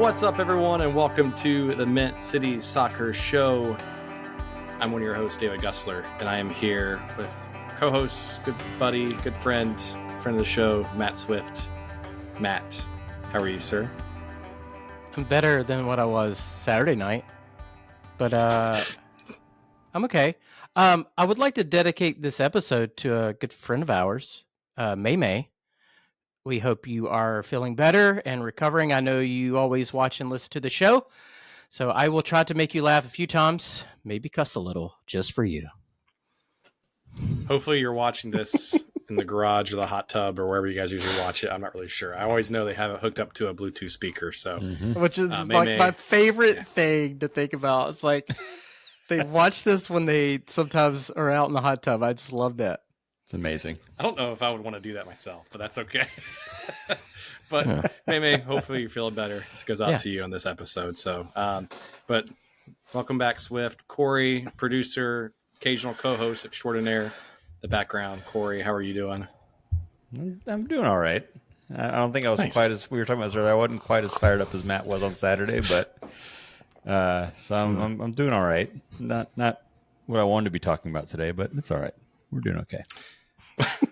What's up, everyone, and welcome to the Mint City Soccer Show. I'm one of your hosts, David Gussler, and I am here with co-host, good buddy, good friend of the show, Matt Swift. Matt, how are you, sir? I'm better than what I was Saturday night, but I'm okay. I would like to dedicate this episode to a good friend of ours, May. We hope you are feeling better and recovering. I know you always watch and listen to the show, so I will try to make you laugh a few times, maybe cuss a little, just for you. Hopefully you're watching this in the garage or the hot tub or wherever you guys usually watch it. I'm not really sure. I always know they have it hooked up to a Bluetooth speaker. So, Which is my favorite thing to think about. It's like they watch this when they sometimes are out in the hot tub. I just love that. It's amazing. I don't know if I would want to do that myself, but that's okay. But May, hopefully you're feeling better. This goes out to you on this episode. So, but welcome back, Swift. Corey, producer, occasional co-host extraordinaire, the background. Corey, how are you doing? I'm doing all right. I don't think I was quite as, we were talking about this earlier, I wasn't quite as fired up as Matt was on Saturday, but so I'm doing all right. Not what I wanted to be talking about today, but it's all right. We're doing okay.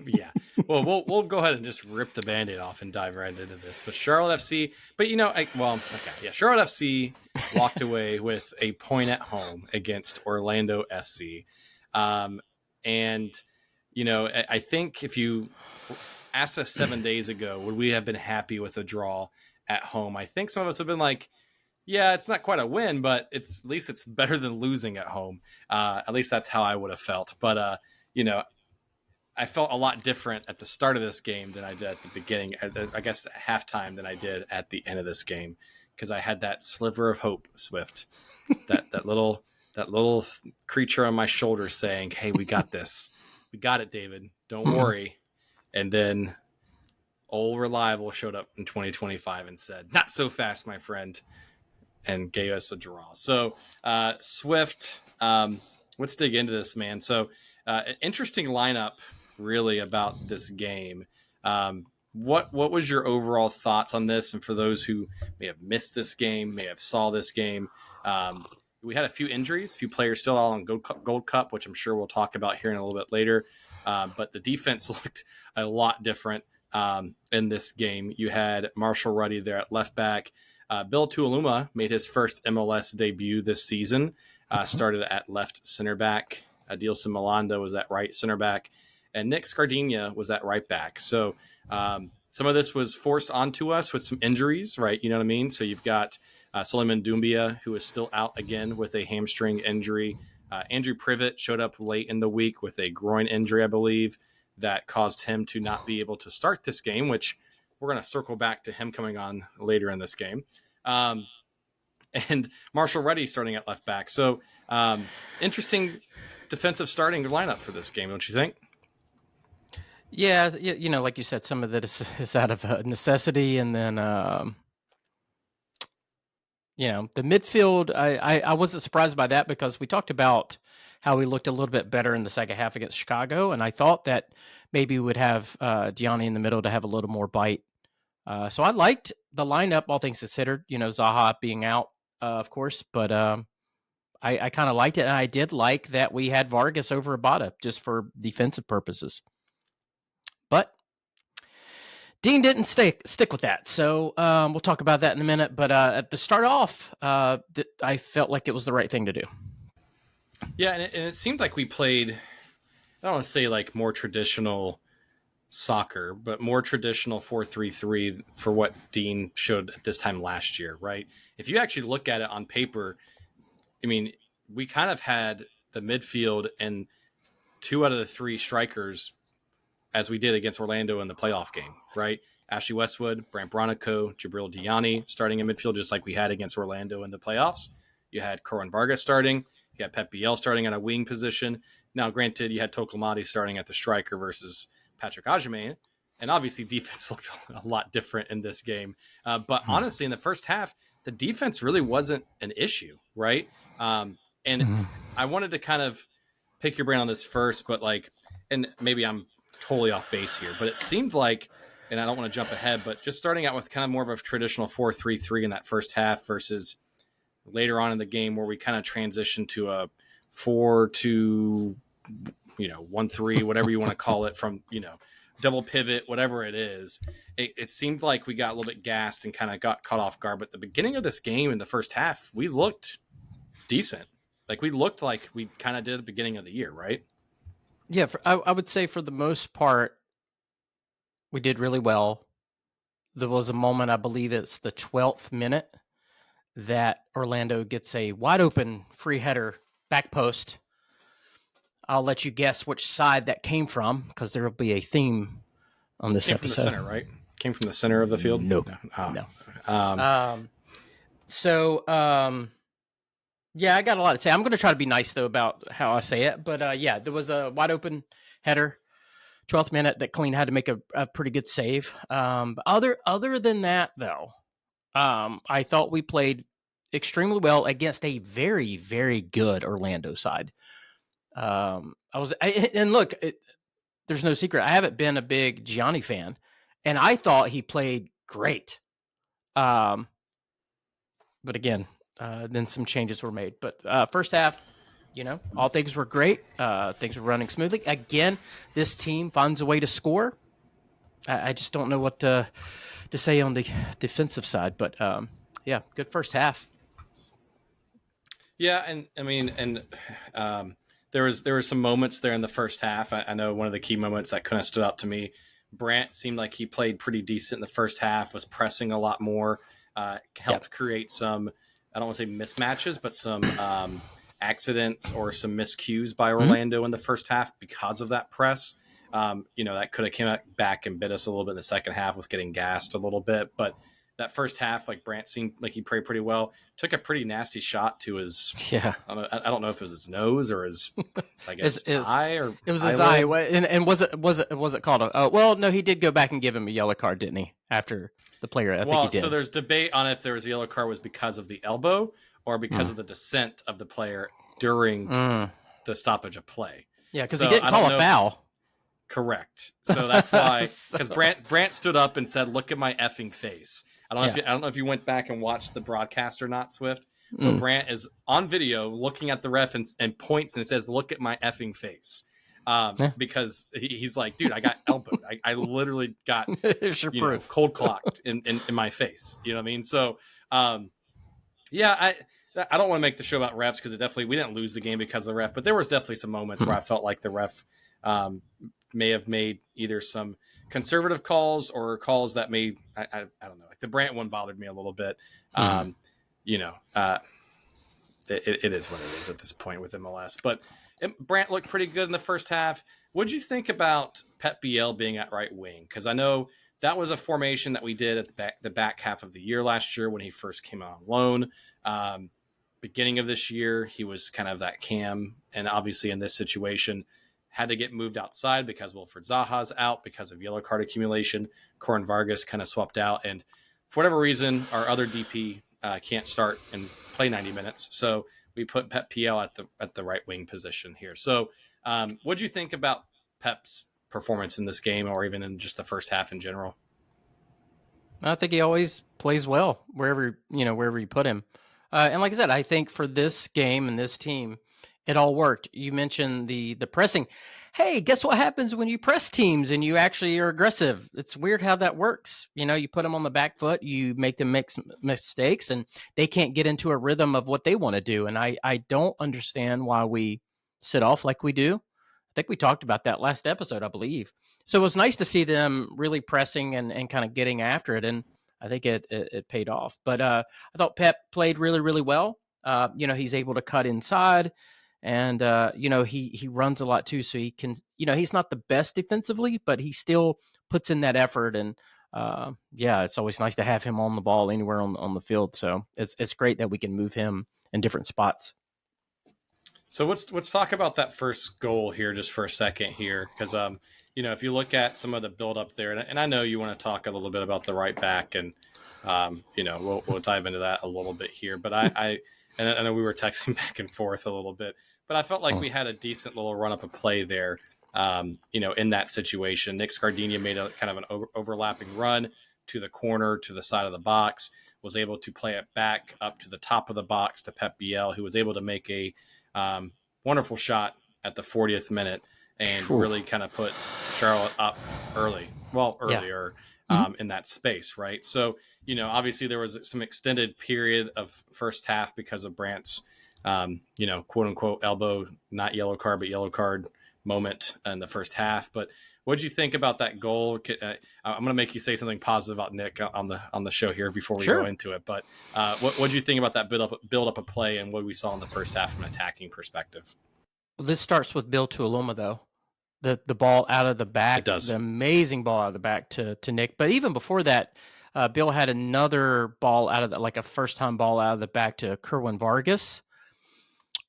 Yeah. Well, we'll go ahead and just rip the Band-Aid off and dive right into this. But Charlotte FC, Charlotte FC walked away with a point at home against Orlando SC. And, you know, I think if you asked us 7 days ago, would we have been happy with a draw at home? I think some of us have been like, yeah, it's not quite a win, but at least it's better than losing at home. At least that's how I would have felt. But, you know, I felt a lot different at the start of this game than I did at the beginning, I guess at halftime, than I did at the end of this game, because I had that sliver of hope, Swift, that little creature on my shoulder saying, hey, we got this. We got it, David. Don't worry. And then old Reliable showed up in 2025 and said, not so fast, my friend, and gave us a draw. So, Swift, let's dig into this, man. So, an interesting lineup, really, about this game. What was your overall thoughts on this? And for those who may have missed this game, may have saw this game, we had a few injuries, a few players still out on Gold Cup, which I'm sure we'll talk about here in a little bit later. But the defense looked a lot different in this game. You had Marshall Ruddy there at left back. Bill Tuiloma made his first MLS debut this season, started at left center back. Adilson Milanda was at right center back, and Nick Scardina was at right back. So some of this was forced onto us with some injuries, right? You know what I mean? So you've got Suleiman Doumbia, who is still out again with a hamstring injury. Andrew Privet showed up late in the week with a groin injury, I believe, that caused him to not be able to start this game, which we're going to circle back to him coming on later in this game. And Marshall Ruddy starting at left back. So interesting defensive starting lineup for this game, don't you think? Yeah, you know, like you said, some of that is out of necessity, and then you know, the midfield. I wasn't surprised by that because we talked about how we looked a little bit better in the second half against Chicago, and I thought that maybe we would have Diani in the middle to have a little more bite. So I liked the lineup, all things considered. You know, Zaha being out, of course, but I kind of liked it, and I did like that we had Vargas over Abada just for defensive purposes. But Dean didn't stick with that, so we'll talk about that in a minute. But at the start off, I felt like it was the right thing to do. Yeah, and it seemed like we played, I don't want to say like more traditional soccer, but more traditional 4-3-3 for what Dean showed at this time last year, right? If you actually look at it on paper, I mean, we kind of had the midfield and 2 out of the 3 strikers as we did against Orlando in the playoff game, right? Ashley Westwood, Brant Bronico, Jabril Diani starting in midfield, just like we had against Orlando in the playoffs. You had Corwin Vargas starting. You had Pep Biel starting at a wing position. Now, granted, you had Tokolmadi starting at the striker versus Patrick Agyemang. And obviously, defense looked a lot different in this game. But honestly, in the first half, the defense really wasn't an issue, right? And I wanted to kind of pick your brain on this first, but and maybe I'm totally off base here, but it seemed like and I don't want to jump ahead, but just starting out with kind of more of a traditional 4-3-3 in that first half versus later on in the game where we kind of transitioned to a 4-2, 1-3, whatever you want to call it, from, double pivot, whatever it is. It seemed like we got a little bit gassed and kind of got caught off guard. But the beginning of this game in the first half, we looked decent. Like we looked like we kind of did at the beginning of the year, right? Yeah, I would say for the most part, we did really well. There was a moment, I believe it's the 12th minute, that Orlando gets a wide open free header back post. I'll let you guess which side that came from because there will be a theme on this episode. From the center, right? Came from the center of the field? No. Yeah, I got a lot to say. I'm going to try to be nice, though, about how I say it. But, there was a wide open header, 12th minute, that Clean had to make a pretty good save. Other than that, though, I thought we played extremely well against a very, very good Orlando side. Look, there's no secret. I haven't been a big Gianni fan, and I thought he played great. But again, then some changes were made. But first half, all things were great. Things were running smoothly. Again, this team finds a way to score. I just don't know what to say on the defensive side. But good first half. Yeah, and I mean, there was some moments there in the first half. I know one of the key moments that kind of stood out to me. Brant seemed like he played pretty decent in the first half, was pressing a lot more, helped create some, I don't want to say mismatches, but some accidents or some miscues by Orlando in the first half because of that press. That could have came back and bit us a little bit in the second half with getting gassed a little bit. But that first half, like Brant seemed like he played pretty well. Took a pretty nasty shot to his. Yeah, I don't know if it was his nose or his, I guess, eye or it was his eye. And was it called a? Well, no, he did go back and give him a yellow card, didn't he? After the player, I think he did. So there's debate on if there was a yellow card was because of the elbow or because of the descent of the player during the stoppage of play. Yeah, because he didn't call a foul. Correct. So that's why, because Brant stood up and said, "Look at my effing face." I don't know if you went back and watched the broadcast or not, Swift. But Brant is on video looking at the ref and points and says, "Look at my effing face," because he's like, "Dude, I got elbowed. I literally got cold clocked in my face." You know what I mean? So, I don't want to make the show about refs because we didn't lose the game because of the ref, but there was definitely some moments where I felt like the ref may have made either some conservative calls or calls that may, I don't know, like the Brant one bothered me a little bit. It is what it is at this point with MLS, but Brant looked pretty good in the first half. What'd you think about Pep Biel being at right wing? Because I know that was a formation that we did at the back half of the year last year when he first came on loan. Beginning of this year, he was kind of that cam, and obviously in this situation, had to get moved outside because Wilfred Zaha's out because of yellow card accumulation. Corin Vargas kind of swapped out, and for whatever reason, our other DP can't start and play 90 minutes. So we put Pep Biel at the right wing position here. So what do you think about Pep's performance in this game, or even in just the first half in general? I think he always plays well wherever you put him. And like I said, I think for this game and this team, it all worked. You mentioned the pressing. Hey, guess what happens when you press teams and you actually are aggressive? It's weird how that works. You put them on the back foot, you make them make some mistakes, and they can't get into a rhythm of what they want to do. And I don't understand why we sit off like we do. I think we talked about that last episode, I believe. So it was nice to see them really pressing and kind of getting after it. And I think it paid off. But I thought Pep played really, really well. He's able to cut inside. And, he runs a lot too. So he can, he's not the best defensively, but he still puts in that effort. And, it's always nice to have him on the ball anywhere on the field. So it's great that we can move him in different spots. So let's talk about that first goal here just for a second here. Because, if you look at some of the build up there, and I know you want to talk a little bit about the right back and, we'll dive into that a little bit here, but I know we were texting back and forth a little bit, but I felt like we had a decent little run up of play there in that situation. Nick Scardina made a kind of an overlapping run to the corner, to the side of the box, was able to play it back up to the top of the box to Pep Biel, who was able to make a wonderful shot at the 40th minute and really kind of put Charlotte up earlier in that space, right? So, obviously there was some extended period of first half because of Brandt's, quote unquote elbow, not yellow card, but yellow card moment in the first half. But what did you think about that goal? I'm going to make you say something positive about Nick on the show here before we go into it. But what did you think about that build up of play and what we saw in the first half from an attacking perspective? Well, this starts with Bill Tuiloma, though. The ball out of the back, it does. The amazing ball out of the back to Nick. But even before that, Bill had another ball out of like a first-time ball out of the back to Kerwin Vargas,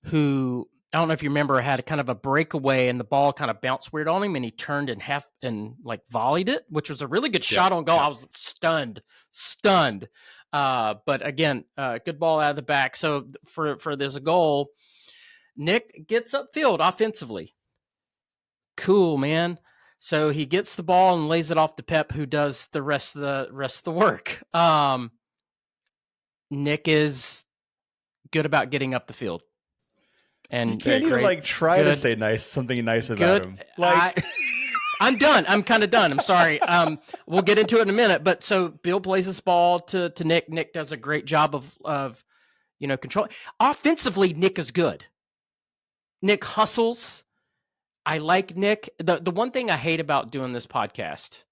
who, I don't know if you remember, had kind of a breakaway and the ball kind of bounced weird on him and he turned and like volleyed it, which was a really good shot on goal. I was stunned. But again, good ball out of the back. So for this goal, Nick gets upfield offensively. Cool, man. So he gets the ball and lays it off to Pep, who does the rest of the work. Nick is good about getting up the field. And you can't even try to say something nice about him. I'm done. I'm kind of done. I'm sorry. We'll get into it in a minute. But so Bill plays this ball to Nick. Nick does a great job of control. Offensively, Nick is good. Nick hustles. I like Nick. The one thing I hate about doing this podcast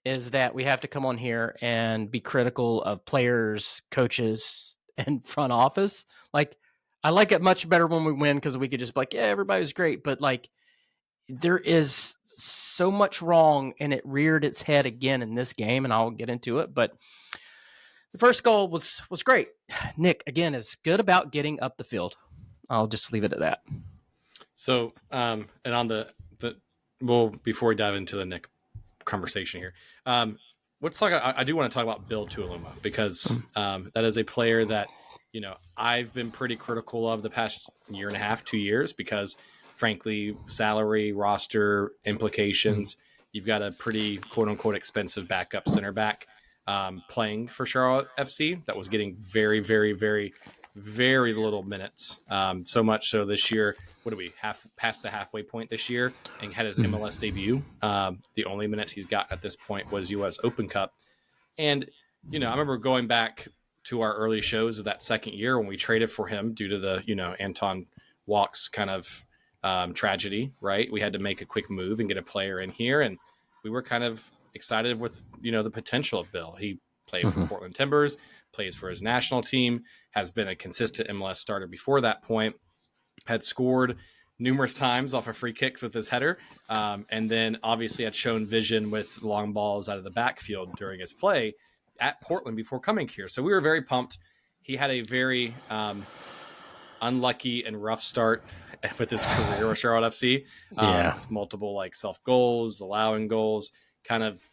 is that we have to come on here and be critical of players, coaches, and front office. Like, I like it much better when we win because we could just be like, yeah, everybody's great. But there is so much wrong, and it reared its head again in this game, and I'll get into it. But the first goal was great. Nick, again, is good about getting up the field. I'll just leave it at that. So, and on before we dive into the Nick conversation here, let's talk. I do want to talk about Bill Tuiloma because that is a player that I've been pretty critical of the past year and a half, 2 years, because frankly, salary, roster implications. You've got a pretty quote unquote expensive backup center back playing for Charlotte FC that was getting very, very, very, very little minutes. So much so this year. What are we past the halfway point this year and had his MLS debut. The only minutes he's got at this point was US Open Cup. And, I remember going back to our early shows of that second year when we traded for him due to the, Anton Walk's kind of tragedy, right? We had to make a quick move and get a player in here. And we were kind of excited with, the potential of Bill. He played for Portland Timbers, plays for his national team, has been a consistent MLS starter before that point. Had scored numerous times off of free kicks with his header, and then obviously had shown vision with long balls out of the backfield during his play at Portland before coming here. So we were very pumped. He had a very unlucky and rough start with his career with Charlotte FC, with multiple self goals, allowing goals, kind of,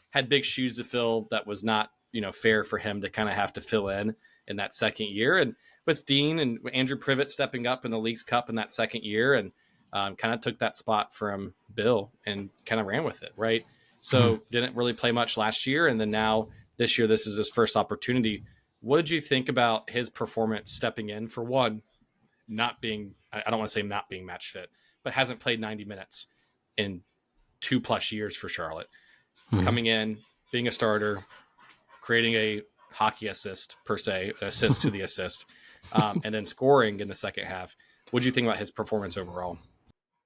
had big shoes to fill that was not, fair for him to kind of have to fill in that second year. And with Dean and Andrew Privet stepping up in the Leagues Cup in that second year and kind of took that spot from Bill and kind of ran with it, right? So didn't really play much last year. And then now this year, this is his first opportunity. What did you think about his performance stepping in for one, not being, I don't want to say not being match fit, but hasn't played 90 minutes in 2+ years for Charlotte. Coming in, being a starter, creating a hockey assist per se, assist to the assist, and then scoring in the second half. What do you think about his performance overall?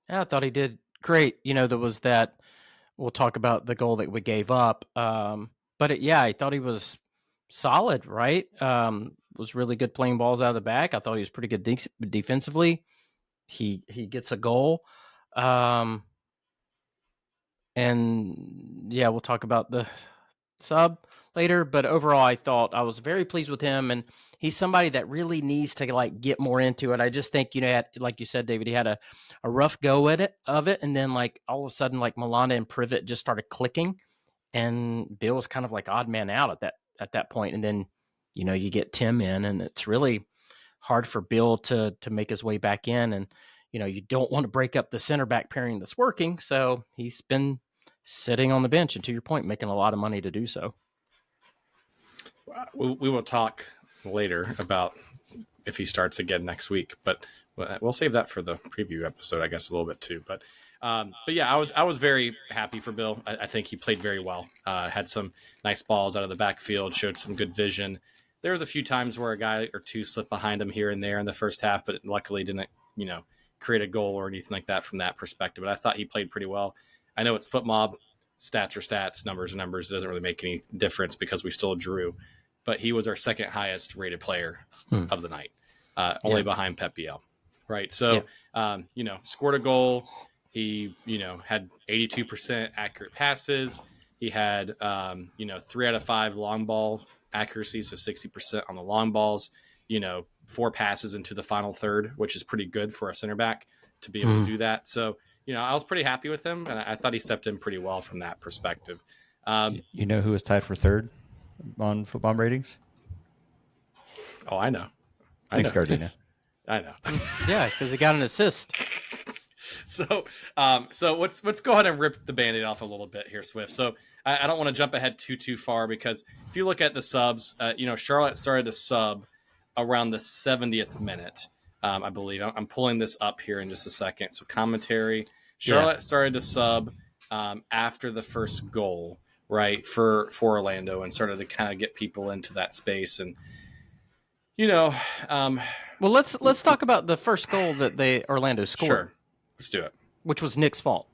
Yeah, I thought he did great. There was that, we'll talk about the goal that we gave up. But I thought he was solid, right? Was really good playing balls out of the back. I thought he was pretty good defensively. He gets a goal. And we'll talk about the sub later, but overall I thought I was very pleased with him, and he's somebody that really needs to get more into it. I just think, like you said, David, he had a rough go at it, and then all of a sudden Milana and Privet just started clicking, and Bill was kind of odd man out at that point. And then, you get Tim in, and it's really hard for Bill to make his way back in. And, you don't want to break up the center back pairing that's working. So he's been sitting on the bench, and to your point, making a lot of money to do so. We will talk later about if he starts again next week, but we'll save that for the preview episode, I guess, a little bit too. But yeah, I was very happy for Bill. I think he played very well. Had some nice balls out of the backfield, showed some good vision. There was a few times where a guy or two slipped behind him here and there in the first half, but luckily didn't, create a goal or anything like that from that perspective. But I thought he played pretty well. I know it's foot mob. Stats are stats, numbers are numbers. It doesn't really make any difference because we still drew. But he was our second highest rated player of the night, only behind Pep Biel. Right. So, scored a goal. He, had 82% accurate passes. He had, 3 out of 5 long ball accuracy. So 60% on the long balls, 4 passes into the final third, which is pretty good for a center back to be able to do that. So, I was pretty happy with him, and I thought he stepped in pretty well from that perspective. You know who was tied for third on football ratings? Oh, I know. Thanks, Gardena. I know. Yeah, because he got an assist. So let's go ahead and rip the Band-Aid off a little bit here, Swift. So I don't want to jump ahead too far because if you look at the subs, Charlotte started to sub around the 70th minute, I believe. I'm pulling this up here in just a second. So commentary. Charlotte started to sub after the first goal, right, for Orlando, and started to kind of get people into that space. And well, let's talk about the first goal that Orlando scored. Sure, let's do it. Which was Nick's fault.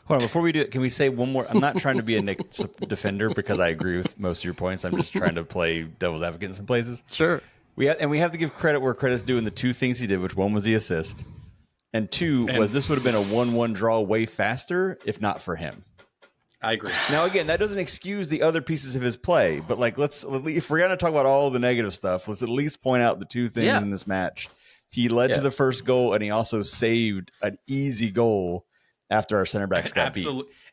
Hold on, before we do it, can we say one more? I'm not trying to be a Nick defender because I agree with most of your points. I'm just trying to play devil's advocate in some places. Sure. We have to give credit where credit's due in the 2 things he did, which one was the assist, and 2 was this would have been a 1-1 draw way faster if not for him. I agree. Now, again, that doesn't excuse the other pieces of his play, but if we're going to talk about all the negative stuff, let's at least point out the 2 things in this match. He led to the first goal, and he also saved an easy goal after our center backs got beat.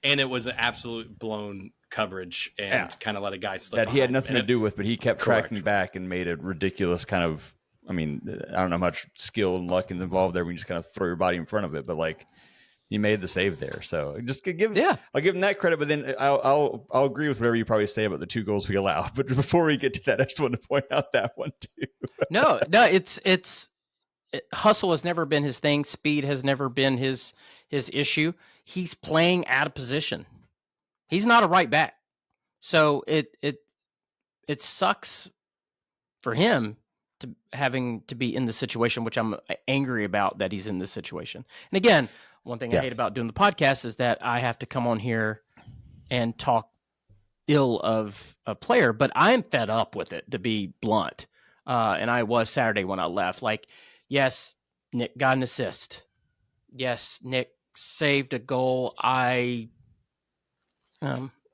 And it was an absolute blown coverage and kind of let a guy slip that he had nothing to do with, but he kept Correct. tracking back and made a ridiculous kind of, I don't know how much skill and luck is involved there when you just kind of throw your body in front of it, but he made the save there. So just I'll give him that credit, but then I'll agree with whatever you probably say about the 2 goals we allow. But before we get to that, I just wanted to point out that one too. No, it's hustle has never been his thing. Speed has never been his issue. He's playing out of position. He's not a right back. So it sucks for him to having to be in the situation, which I'm angry about that he's in this situation. And again, one thing I hate about doing the podcast is that I have to come on here and talk ill of a player, but I'm fed up with it, to be blunt. And I was Saturday when I left. Yes, Nick got an assist. Yes, Nick saved a goal.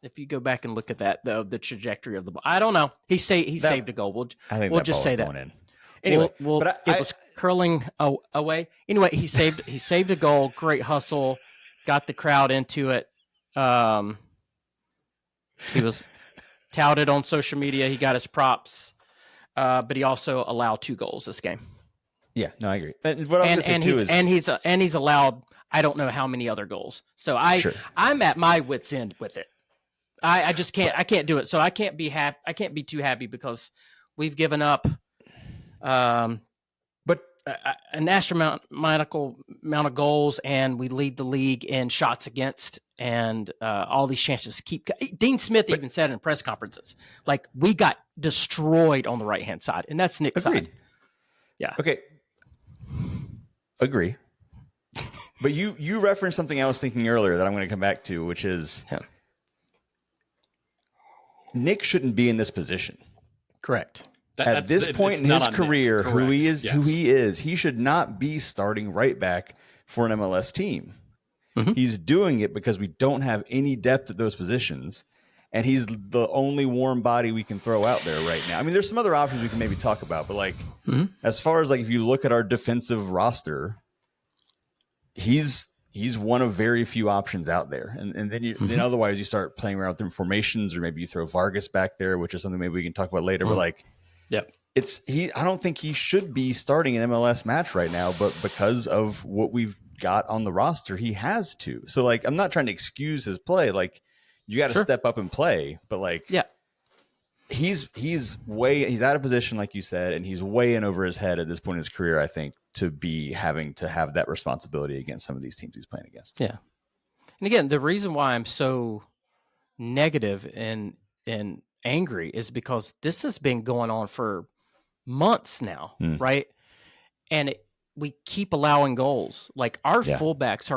If you go back and look at that, the trajectory of the ball, I don't know. He saved a goal. We'll just say that. In. Anyway, it was curling away. Anyway, he saved a goal. Great hustle. Got the crowd into it. He was touted on social media. He got his props, but he also allowed 2 goals this game. Yeah, no, I agree. And what I'm going to say too is he's allowed I don't know how many other goals. So I'm at my wit's end with it. I just can't. I can't do it. So I can't be happy. I can't be too happy because we've given up, but an astronomical amount of goals, and we lead the league in shots against, and all these chances keep. Dean Smith even said in press conferences, we got destroyed on the right hand side, and that's Nick's side. Yeah. Okay. Agree. But you referenced something I was thinking earlier that I'm going to come back to, which is Nick shouldn't be in this position. Correct. At this point in his career, who he is, he should not be starting right back for an MLS team. Mm-hmm. He's doing it because we don't have any depth at those positions, and he's the only warm body we can throw out there right now. I mean, there's some other options we can maybe talk about, but as far as if you look at our defensive roster, he's one of very few options out there. And then then otherwise you start playing around with formations, or maybe you throw Vargas back there, which is something maybe we can talk about later. But I don't think he should be starting an MLS match right now, but because of what we've got on the roster, he has to. So like, I'm not trying to excuse his play. Like, you got to step up and play, but like, yeah, he's out of position, like you said, and he's way in over his head at this point in his career, I think, to be having to have that responsibility against some of these teams he's playing against. yeah. And again, the reason why I'm so negative and angry is because this has been going on for months now, right? And we keep allowing goals. Like our fullbacks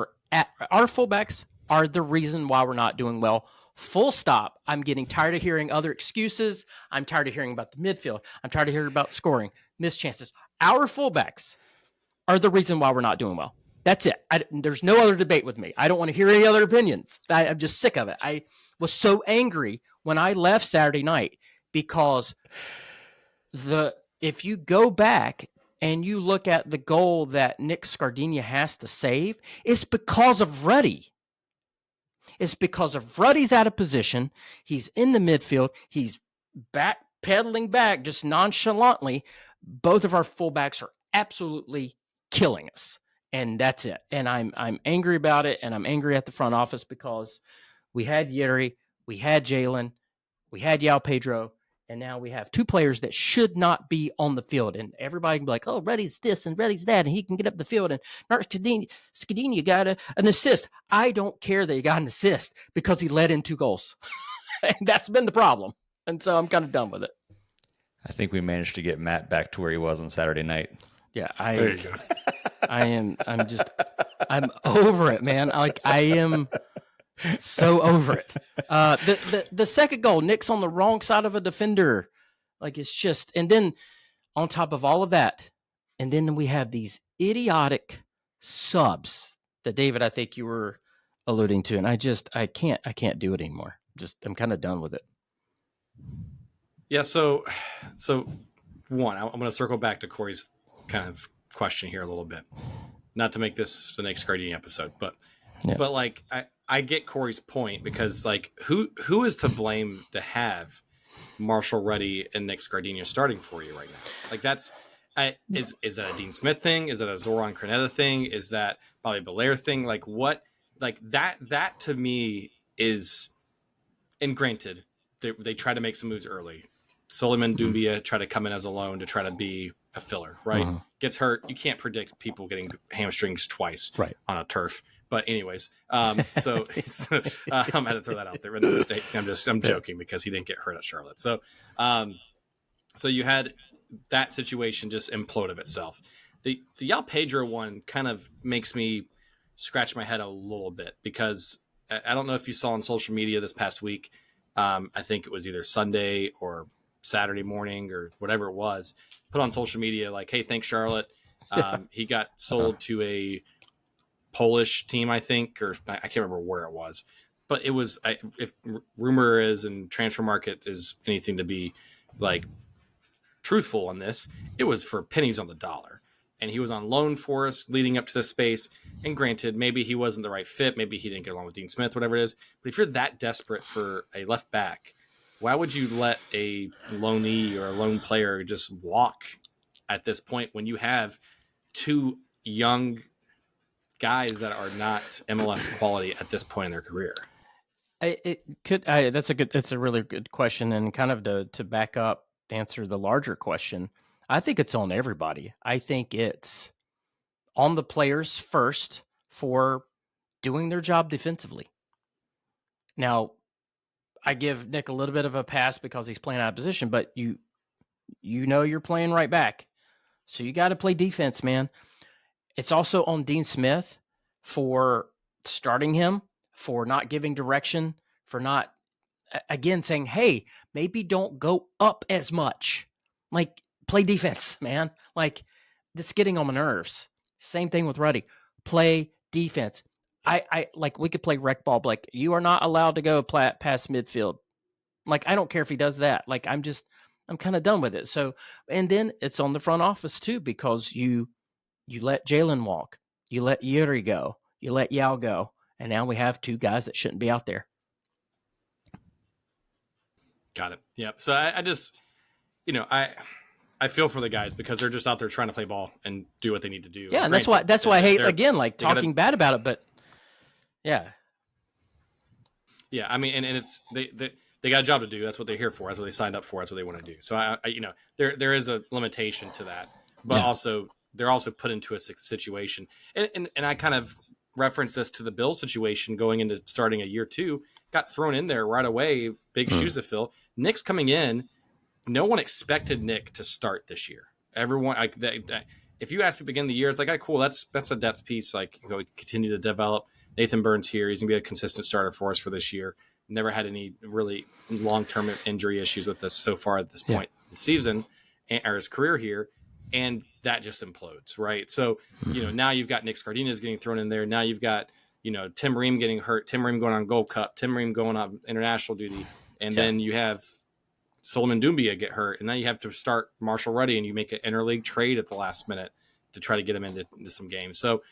are the reason why we're not doing well. Full stop. I'm getting tired of hearing other excuses. I'm tired of hearing about the midfield. I'm tired of hearing about scoring, missed chances. Our fullbacks are the reason why we're not doing well. That's it. There's no other debate with me. I don't want to hear any other opinions. I'm just sick of it. I was so angry when I left Saturday night because if you go back and you look at the goal that Nick Scardina has to save, it's because of Ruddy. It's because of Ruddy's out of position. He's in the midfield. He's pedaling back just nonchalantly. Both of our fullbacks are absolutely killing us. And that's it. And I'm angry about it, and I'm angry at the front office because we had Yeri, we had Jalen, we had Yao Pedro, and now we have two players that should not be on the field. And everybody can be like, oh, Reddy's this and Reddy's that, and he can get up the field. And Scardina got an assist. I don't care that he got an assist because he let in 2 goals. And that's been the problem. And so I'm kind of done with it. I think we managed to get Matt back to where he was on Saturday night. Yeah, there you go. I'm over it, man. Like I am so over it. The second goal, Nick's on the wrong side of a defender. Like it's just, and then on top of all of that, and then we have these idiotic subs that David, I think you were alluding to, and I can't do it anymore. I'm kind of done with it. Yeah. So one, I'm going to circle back to Corey's kind of question here a little bit, not to make this the next Scardini episode, but like I get Corey's point because like who is to blame to have Marshall Ruddy and Nick Scardina starting for you right now? Like that's is that a Dean Smith thing? Is that a Zoran Creneta thing? Is that Bobby Belair thing? Like what? Like that to me is, and granted, they try to make some moves early. Suleiman Doumbia tried to come in as a loan to try to be a filler, right? Gets hurt. You can't predict people getting hamstrings twice on a turf. But anyways, so I had to throw that out there. I'm joking because he didn't get hurt at Charlotte. So you had that situation just implode of itself. The Yao Pedro one kind of makes me scratch my head a little bit because I don't know if you saw on social media this past week. I think it was either Sunday or Saturday morning or whatever it was, put on social media like, hey, thanks Charlotte. He got sold to a Polish team, I think, or I can't remember where it was, but it was, if rumor is and transfer market is anything to be like truthful on this, it was for pennies on the dollar. And he was on loan for us leading up to this space. And granted, maybe he wasn't the right fit. Maybe he didn't get along with Dean Smith, whatever it is. But if you're that desperate for a left back, why would you let a loanee or a loan player just walk at this point when you have 2 young guys that are not MLS quality at this point in their career? It's a really good question, and kind of to back up, answer the larger question. I think it's on everybody. I think it's on the players first for doing their job defensively. Now, I give Nick a little bit of a pass because he's playing out of position, but you know you're playing right back. So you got to play defense, man. It's also on Dean Smith for starting him, for not giving direction, for not, again, saying, hey, maybe don't go up as much. Like, play defense, man. Like, that's getting on my nerves. Same thing with Ruddy. Play defense. I like, we could play rec ball, but like, you are not allowed to go past midfield. Like, I don't care if he does that. Like, I'm kind of done with it. So, and then it's on the front office too, because you let Jalen walk, you let Yuri go, you let Yao go, and now we have 2 guys that shouldn't be out there. Got it. Yep. So I just, I feel for the guys because they're just out there trying to play ball and do what they need to do. Yeah, and that's why I hate again like talking bad about it, but yeah. Yeah, I mean, and it's they got a job to do. That's what they're here for. That's what they signed up for. That's what they want to do. So I there is a limitation to that, but also they're also put into a situation. And I kind of reference this to the Bills situation going into starting a year 2. Got thrown in there right away. Big shoes to fill. Nick's coming in. No one expected Nick to start this year. Everyone, if you ask me begin the year, it's like, oh, cool, that's a depth piece. Like, continue to develop. Nathan Burns here. He's gonna be a consistent starter for us for this year. Never had any really long-term injury issues with this so far at this point in the season or his career here, and that just implodes, right? So, now you've got Nick Scardinez getting thrown in there. Now you've got, Tim Ream getting hurt, Tim Ream going on Gold Cup, Tim Ream going on international duty, and then you have Solomon Doumbia get hurt, and now you have to start Marshall Ruddy, and you make an interleague trade at the last minute to try to get him into some games. So,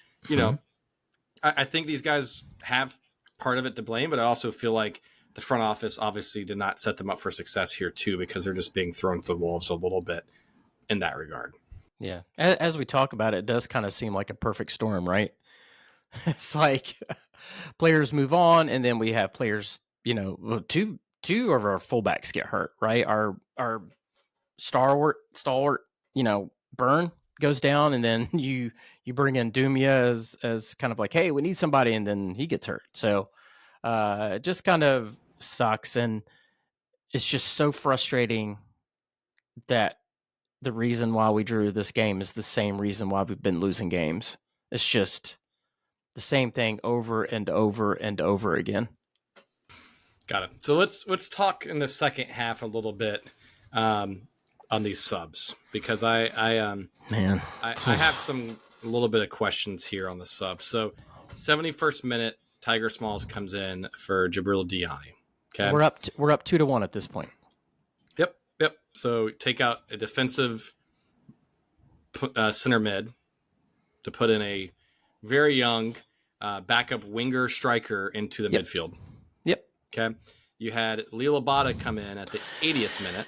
I think these guys have part of it to blame, but I also feel like the front office obviously did not set them up for success here too, because they're just being thrown to the wolves a little bit in that regard. Yeah. As we talk about it, it does kind of seem like a perfect storm, right? It's like players move on, and then we have players, two of our fullbacks get hurt, right? Our stalwart, Burn goes down, and then you bring in Dumia as kind of like, hey, we need somebody, and then he gets hurt. So it just kind of sucks, and it's just so frustrating that the reason why we drew this game is the same reason why we've been losing games. It's just the same thing over and over and over again. Got it. So let's talk in the second half a little bit on these subs, because I have a little bit of questions here on the subs. So 71st minute, Tiger Smalls comes in for Jibril Diani. Okay, we're up 2-1 at this point. Yep. So take out a defensive center mid to put in a very young backup winger striker into the midfield. Yep. Okay. You had Lila Bada come in at the 80th minute.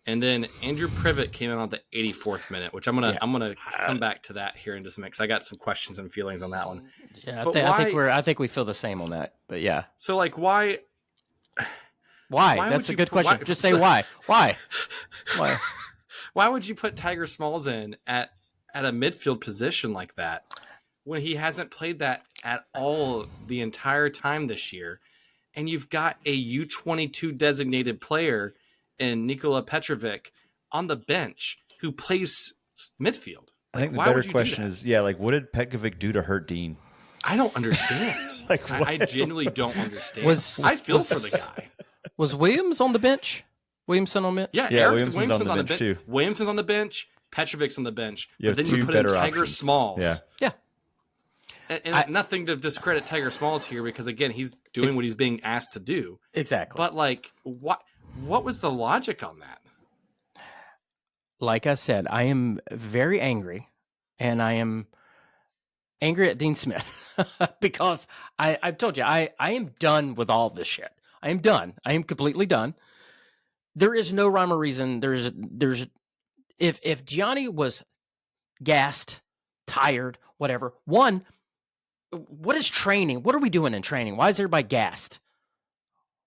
And then Andrew Privet came in on the 84th minute, which I'm gonna come back to that here in just a minute, 'cause I got some questions and feelings on that one. Yeah, I think we feel the same on that. But yeah. So like, why? That's a good question. Just say why. Why? Why would you put Tiger Smalls in at a midfield position like that when he hasn't played that at all the entire time this year, and you've got a U22 designated player in Nikola Petrovic on the bench who plays midfield? I think the better question is, what did Petkovic do to hurt Dean? I don't understand. I genuinely don't understand. I feel for the guy. Was Williams on the bench? Williamson on the bench? Yeah, Williamson's on the bench too. Williamson's on the bench. Petrovic's on the bench. But then you put in Tiger Smalls. Yeah. And nothing to discredit Tiger Smalls here, because again, he's doing what he's being asked to do. Exactly. But what was the logic on that? Like I said, I am very angry, and I am angry at Dean Smith because I've told you, I am done with all this shit. I am done. I am completely done. There is no rhyme or reason. If Gianni was gassed, tired, whatever, what is training? What are we doing in training? Why is everybody gassed?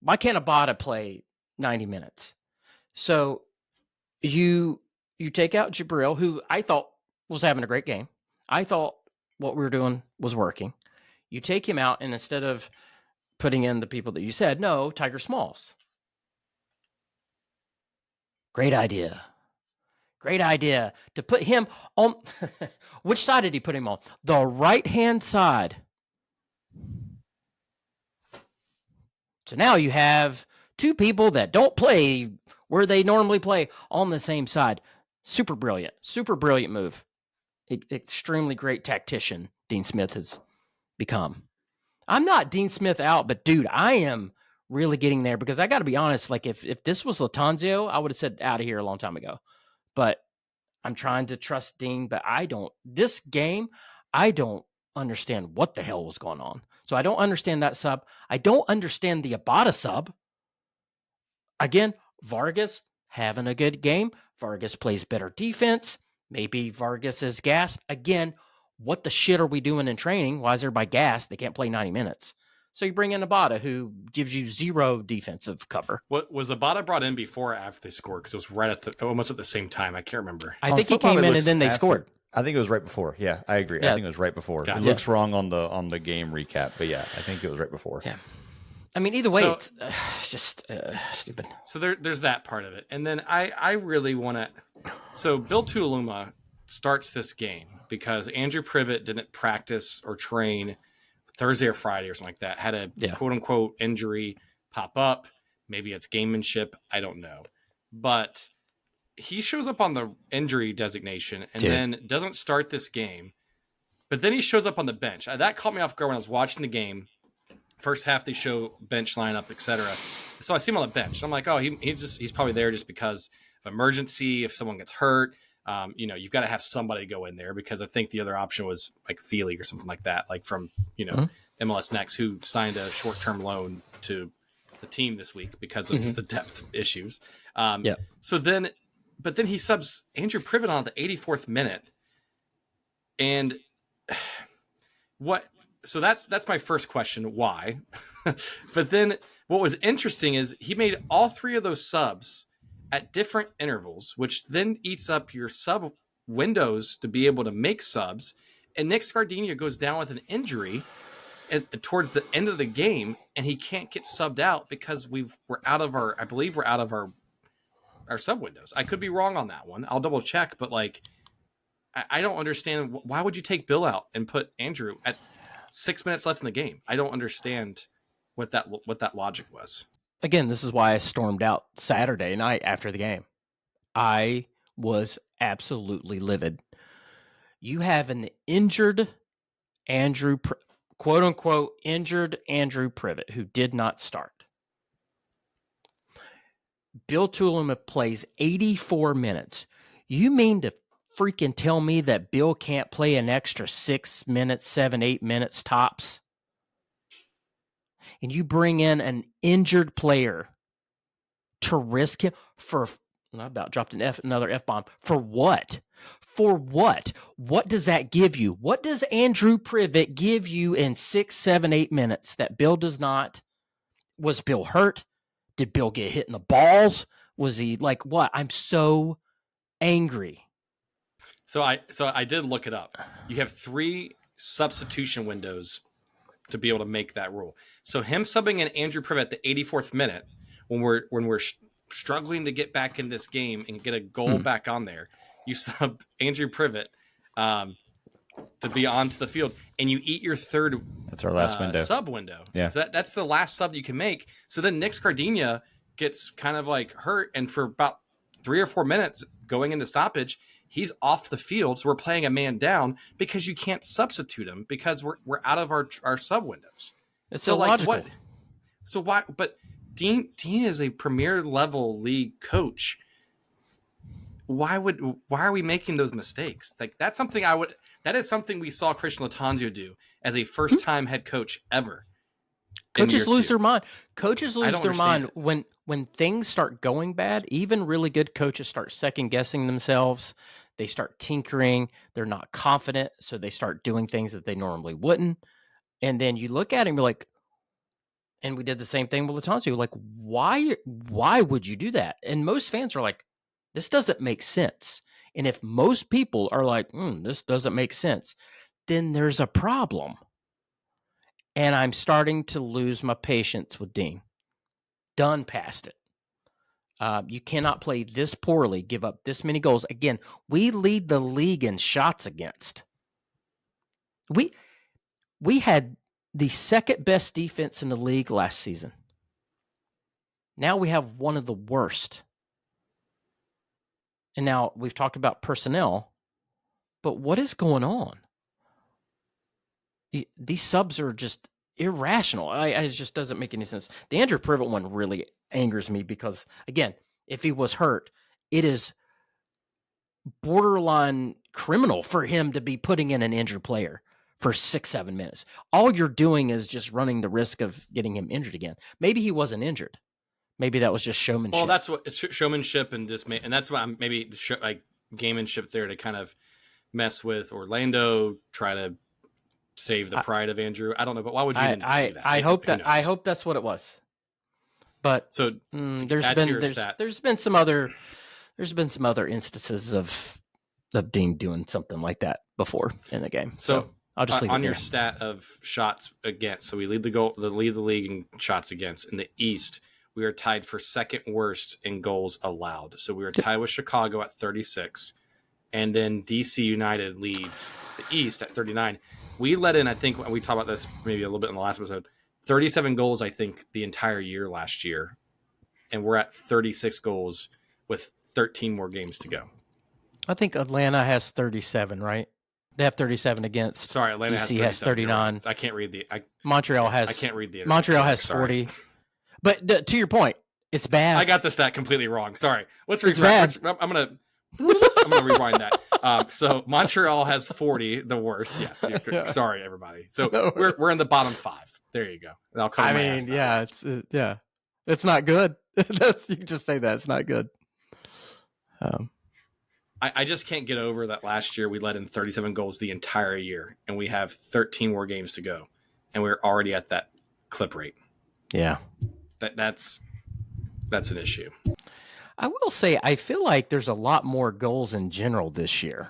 Why can't Abada play 90 minutes? So you take out Jibril, who I thought was having a great game. I thought what we were doing was working. You take him out, and instead of putting in the people that you said, no, Tiger Smalls. Great idea. Great idea to put him on. Which side did he put him on? The right-hand side. So now you have two people that don't play where they normally play on the same side. Super brilliant move. Extremely great tactician Dean Smith has become. I'm not Dean Smith out, but dude, I am really getting there, because I got to be honest, like if this was Latanzio, I would have said out of here a long time ago. But I'm trying to trust Dean, but this game, I don't understand what the hell was going on. So I don't understand that sub. I don't understand the Abada sub. Again, Vargas having a good game. Vargas plays better defense. Maybe Vargas is gassed. Again, what the shit are we doing in training? Why is everybody gassed? They can't play 90 minutes. So you bring in Abada, who gives you 0 defensive cover. What was Abada brought in before or after they scored? Because it was right at almost at the same time. I can't remember. I think he came in and then they scored. I think it was right before. Yeah, I agree. Yeah. I think it was right before. Got It it. looks wrong on the game recap, but yeah, I think it was right before. Yeah. I mean, either way, So- it's just stupid. So there's that part of it. And then I really want to. So Bill Tuiloma starts this game because Andrew Privet didn't practice or train Thursday or Friday or something like that. Had a quote unquote injury pop up. Maybe it's gamemanship. I don't know. But he shows up on the injury designation and then doesn't start this game. But then he shows up on the bench. That caught me off guard when I was watching the game. First half, they show bench lineup, etc. So I see him on the bench. I'm like, oh, he's probably there just because of emergency. If someone gets hurt, you've got to have somebody go in there because I think the other option was like Feely or something like that, like from MLS Next, who signed a short-term loan to the team this week because of the depth issues. So then, but then he subs Andrew Privet on at the 84th minute, and what? So that's my first question. Why? But then what was interesting is he made all 3 of those subs at different intervals, which then eats up your sub windows to be able to make subs. And Nick Scardinha goes down with an injury towards the end of the game, and he can't get subbed out because we're out of our sub windows. I could be wrong on that one. I'll double check, but like, I don't understand. Why would you take Bill out and put Andrew at 6 minutes left in the game? I don't understand what that logic was. Again, this is why I stormed out Saturday night after the game. I was absolutely livid. You have an injured quote unquote injured Andrew Privet who did not start. Bill Tuiloma plays 84 minutes. You mean to freaking tell me that Bill can't play an extra 6 minutes, 7, 8 minutes tops? And you bring in an injured player to risk him for, I about dropped another F-bomb. For what? For what? What does that give you? What does Andrew Privet give you in 6, 7, 8 minutes that Bill does not? Was Bill hurt? Did Bill get hit in the balls? Was he like what? I'm so angry. So I did look it up. You have 3 substitution windows to be able to make that rule. So him subbing in Andrew Privet at the 84th minute when we're struggling to get back in this game and get a goal back on there, you sub Andrew Privet to be onto the field, and you eat your third. That's our last window. Sub window. Yeah, so that's the last sub you can make. So then Nick Scardinha gets kind of like hurt, and for about 3 or 4 minutes going into stoppage, he's off the field. So we're playing a man down because you can't substitute him because we're out of our sub windows. It's so illogical. Like, what? So why? But Dean is a Premier level league coach. Why are we making those mistakes? Like that is something we saw Christian Latanzio do as a first time head coach ever. Coaches lose their mind. Coaches lose their mind it. when things start going bad. Even really good coaches start second guessing themselves. They start tinkering. They're not confident, so they start doing things that they normally wouldn't. And then you look at him, you're like, and we did the same thing with Latanzio. Like, why would you do that? And most fans are like, this doesn't make sense. And if most people are like, this doesn't make sense, then there's a problem. And I'm starting to lose my patience with Dean. Done past it. You cannot play this poorly, give up this many goals. Again, we lead the league in shots against. We had the second best defense in the league last season. Now we have one of the worst. And now we've talked about personnel, but what is going on? These subs are just irrational. It just doesn't make any sense. The Andrew Privet one really angers me because, again, if he was hurt, it is borderline criminal for him to be putting in an injured player for 6, 7 minutes. All you're doing is just running the risk of getting him injured again. Maybe he wasn't injured, maybe that was just showmanship. Well, that's what showmanship and just and that's why I'm maybe like gamemanship there to kind of mess with Orlando, try to save the pride of Andrew. I don't know, but why would you even do that? I hope that's what it was. But so there's been some other instances of Dean doing something like that before in the game. So I'll just leave it on there. Your stat of shots against. So we lead the league in shots against. In the East, we are tied for second worst in goals allowed. So we are tied with Chicago at 36, and then DC United leads the East at 39. We let in, I think we talked about this maybe a little bit in the last episode, 37 goals, I think, the entire year last year. And we're at 36 goals with 13 more games to go. I think Atlanta has 37, right? They have 37 against. Sorry, Atlanta DC has 39. Right. I can't read the. Montreal has. I can't read the. Montreal has 40. But to your point, it's bad. I got the stat completely wrong. Sorry. Let's rewind. I'm gonna rewind that. So Montreal has 40, the worst. Yes. Sorry, everybody. So we're in the bottom 5. There you go. I'll cover my ass now. It's not good. You can just say that it's not good. I just can't get over that last year we let in 37 goals the entire year, and we have 13 more games to go, and we're already at that clip rate. Yeah. That's an issue. I will say I feel like there's a lot more goals in general this year.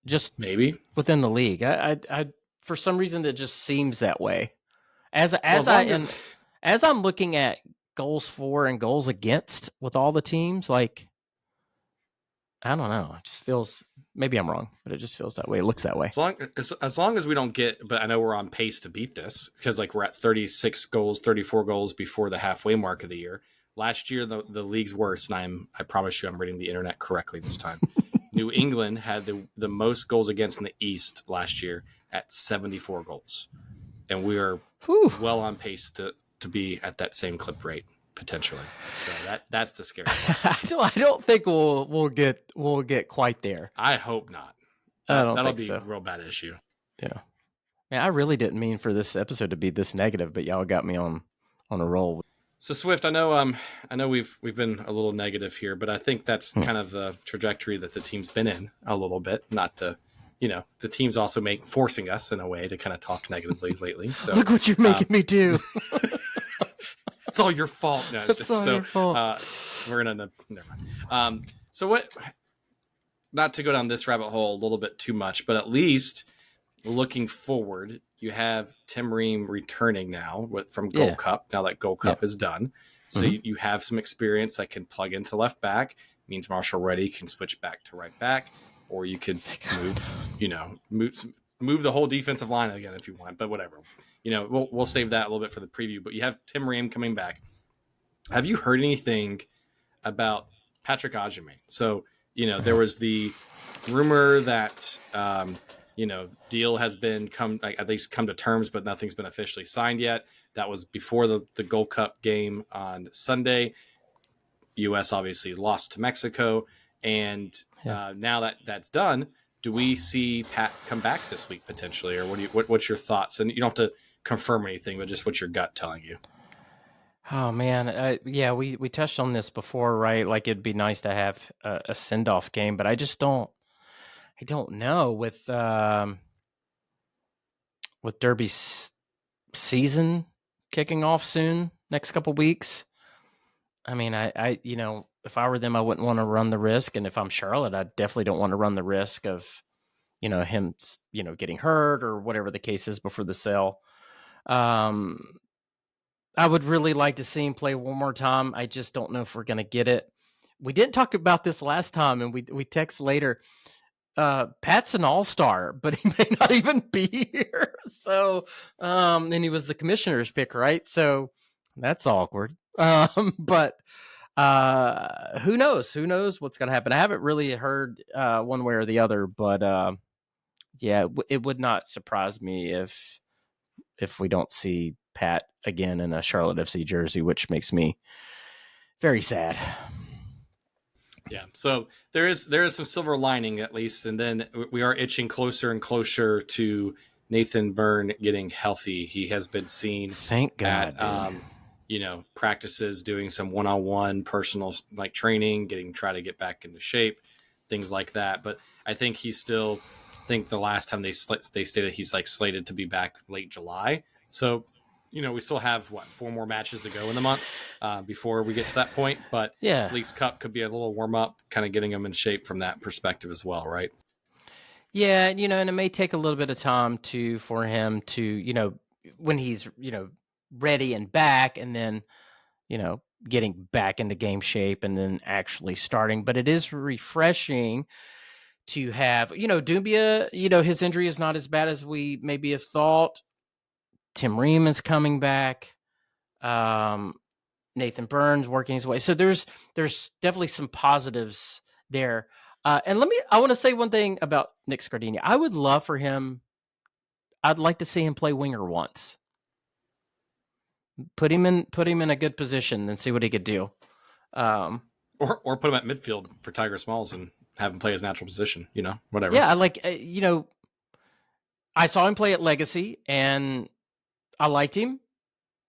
Just maybe within the league. I for some reason it just seems that way. As I'm looking at goals for and goals against with all the teams, like I don't know. It just feels, maybe I'm wrong, but it just feels that way. It looks that way. As long as we don't get, but I know we're on pace to beat this because like we're at 36 goals, 34 goals before the halfway mark of the year. Last year, the league's worst, and I promise you I'm reading the internet correctly this time. New England had the most goals against in the East last year at 74 goals. And we are well on pace to be at that same clip rate. Potentially, so that's the scary part. I don't think we'll get quite there. I hope not. That'll be a real bad issue. Yeah, man, I really didn't mean for this episode to be this negative, but y'all got me on a roll. So Swift, I know we've been a little negative here, but I think that's kind of the trajectory that the team's been in a little bit. Not to, the team's also forcing us in a way to kind of talk negatively lately. So look what you're making me do. It's all your fault. No, it's all your fault. We're gonna never mind. So what? Not to go down this rabbit hole a little bit too much, but at least looking forward, you have Tim Ream returning now from Gold Cup. Now that Gold Cup is done, so you have some experience that can plug into left back. Means Marshall Reddy can switch back to right back, or you could move the whole defensive line again if you want. But whatever. We'll save that a little bit for the preview, but you have Tim Ream coming back. Have you heard anything about Patrick Agyemang? So, there was the rumor that, deal has been at least come to terms, but nothing's been officially signed yet. That was before the Gold Cup game on Sunday. U.S. obviously lost to Mexico. And now that's done, do we see Pat come back this week potentially? Or what's your thoughts? And you don't have to confirm anything, but just what's your gut telling you? Oh man, we touched on this before, right? Like it'd be nice to have a send-off game, but I don't know with Derby's season kicking off soon, next couple weeks. I mean, I if I were them, I wouldn't want to run the risk, and if I'm Charlotte, I definitely don't want to run the risk of him getting hurt or whatever the case is before the sale. I would really like to see him play one more time. I just don't know if we're going to get it. We didn't talk about this last time, and we text later. Pat's an all-star, but he may not even be here. So, and he was the commissioner's pick, right? So that's awkward. But who knows? Who knows what's going to happen? I haven't really heard one way or the other, but it would not surprise me if we don't see Pat again in a Charlotte FC jersey, which makes me very sad. Yeah, so there is some silver lining at least, and then we are itching closer and closer to Nathan Byrne getting healthy. He has been seen Thank God, practices, doing some one-on-one personal like training, try to get back into shape, things like that. But I think he's still, the last time they stated he's like slated to be back late July. So, we still have 4 more matches to go in the month before we get to that point. But Yeah. Leagues Cup could be a little warm up, kind of getting them in shape from that perspective as well, right? Yeah, and it may take a little bit of time for him to, when he's, ready and back, and then, getting back into game shape and then actually starting. But it is refreshing to have, Doumbia, his injury is not as bad as we maybe have thought. Tim Ream is coming back. Nathan Burns working his way. So there's definitely some positives there. And I want to say one thing about Nick Scardini. I would love for him. I'd like to see him play winger once. Put him in a good position and see what he could do. Or put him at midfield for Tiger Smalls and have him play his natural position, whatever. Yeah, I like, I saw him play at Legacy and I liked him.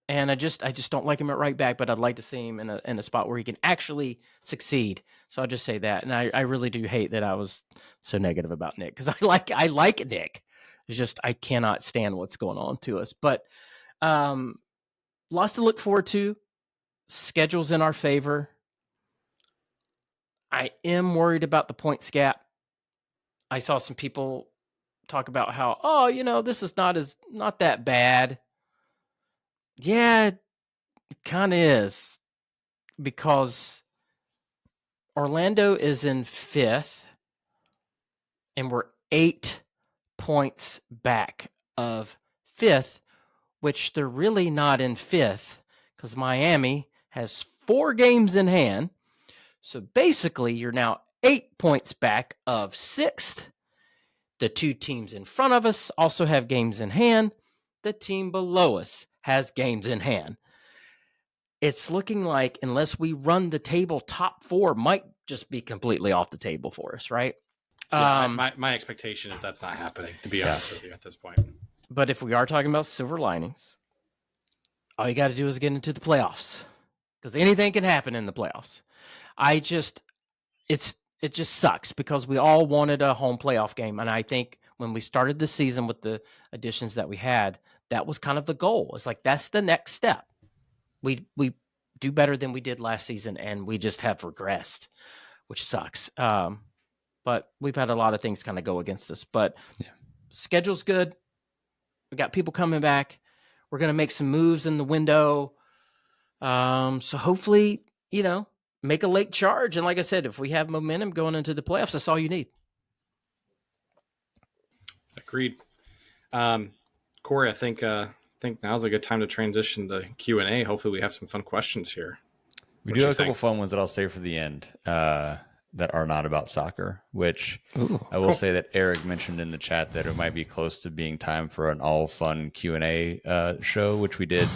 And I just don't like him at right back, but I'd like to see him in a spot where he can actually succeed. So I'll just say that. And I really do hate that I was so negative about Nick, because I like Nick. It's just I cannot stand what's going on to us. But lots to look forward to. Schedule's in our favor. I am worried about the points gap. I saw some people talk about how, this is not that bad. Yeah, it kind of is, because Orlando is in 5th and we're 8 points back of 5th, which they're really not in 5th because Miami has 4 games in hand. So basically, you're now 8 points back of 6th. The 2 teams in front of us also have games in hand. The team below us has games in hand. It's looking like, unless we run the table, top 4 might just be completely off the table for us, right? Yeah, my expectation is that's not happening, to be honest with you, at this point. But if we are talking about silver linings, all you got to do is get into the playoffs, because anything can happen in the playoffs. It just sucks, because we all wanted a home playoff game, and I think when we started the season with the additions that we had, that was kind of the goal. It's like, that's the next step. We do better than we did last season, and we just have regressed, which sucks. But we've had a lot of things kind of go against us. But schedule's good. We got people coming back. We're going to make some moves in the window. So hopefully, make a late charge. And like I said, if we have momentum going into the playoffs, that's all you need. Agreed. Corey, I think now's a good time to transition to Q&A. Hopefully we have some fun questions here. We do have a couple fun ones that I'll save for the end that are not about soccer, which I will say that Eric mentioned in the chat that it might be close to being time for an all fun Q&A show, which we did.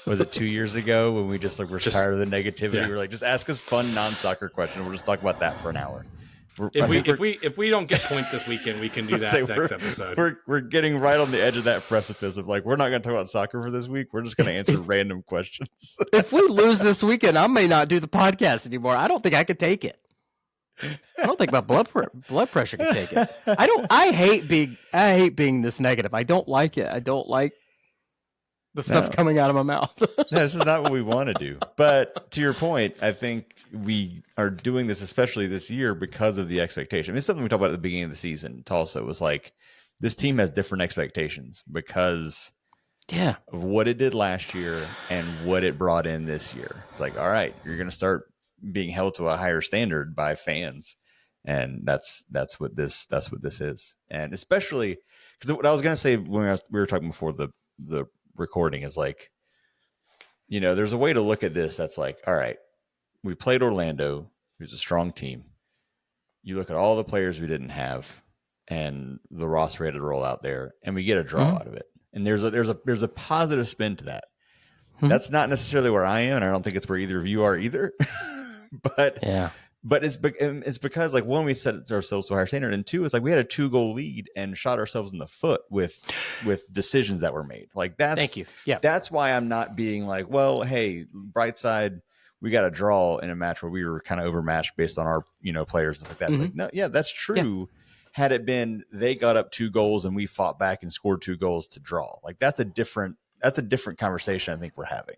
Was it 2 years ago when we just were tired of the negativity? Yeah. We're like, just ask us fun non-soccer questions. We'll just talk about that for an hour. If we don't get points this weekend, we can do that next episode. We're getting right on the edge of that precipice of like, we're not going to talk about soccer for this week. We're just going to answer random questions. If we lose this weekend, I may not do the podcast anymore. I don't think I could take it. I don't think my blood pressure can take it. I hate being this negative. I don't like it. I don't like the stuff coming out of my mouth. No, this is not what we want to do. But to your point, I think we are doing this, especially this year, because of the expectation. I mean, it's something we talked about at the beginning of the season. Tulsa was like, this team has different expectations because of what it did last year and what it brought in this year. It's like, all right, you're going to start being held to a higher standard by fans. And that's what this is. And especially because what I was going to say when we were talking before the recording is like, there's a way to look at this that's like, all right, we played Orlando, who's a strong team. You look at all the players we didn't have and the roster we had to roll out there, and we get a draw out of it. And there's a positive spin to that. That's not necessarily where I am, and I don't think it's where either of you are either. But But it's because like one, we set ourselves to a higher standard, and two, it's like we had a 2-goal lead and shot ourselves in the foot with decisions that were made. Like Thank you. Yeah, that's why I'm not being like, well, hey, bright side, we got a draw in a match where we were kind of overmatched based on our players and stuff like that. It's like, no, yeah, that's true. Yeah. Had it been they got up 2 goals and we fought back and scored 2 goals to draw, like that's a different conversation I think we're having.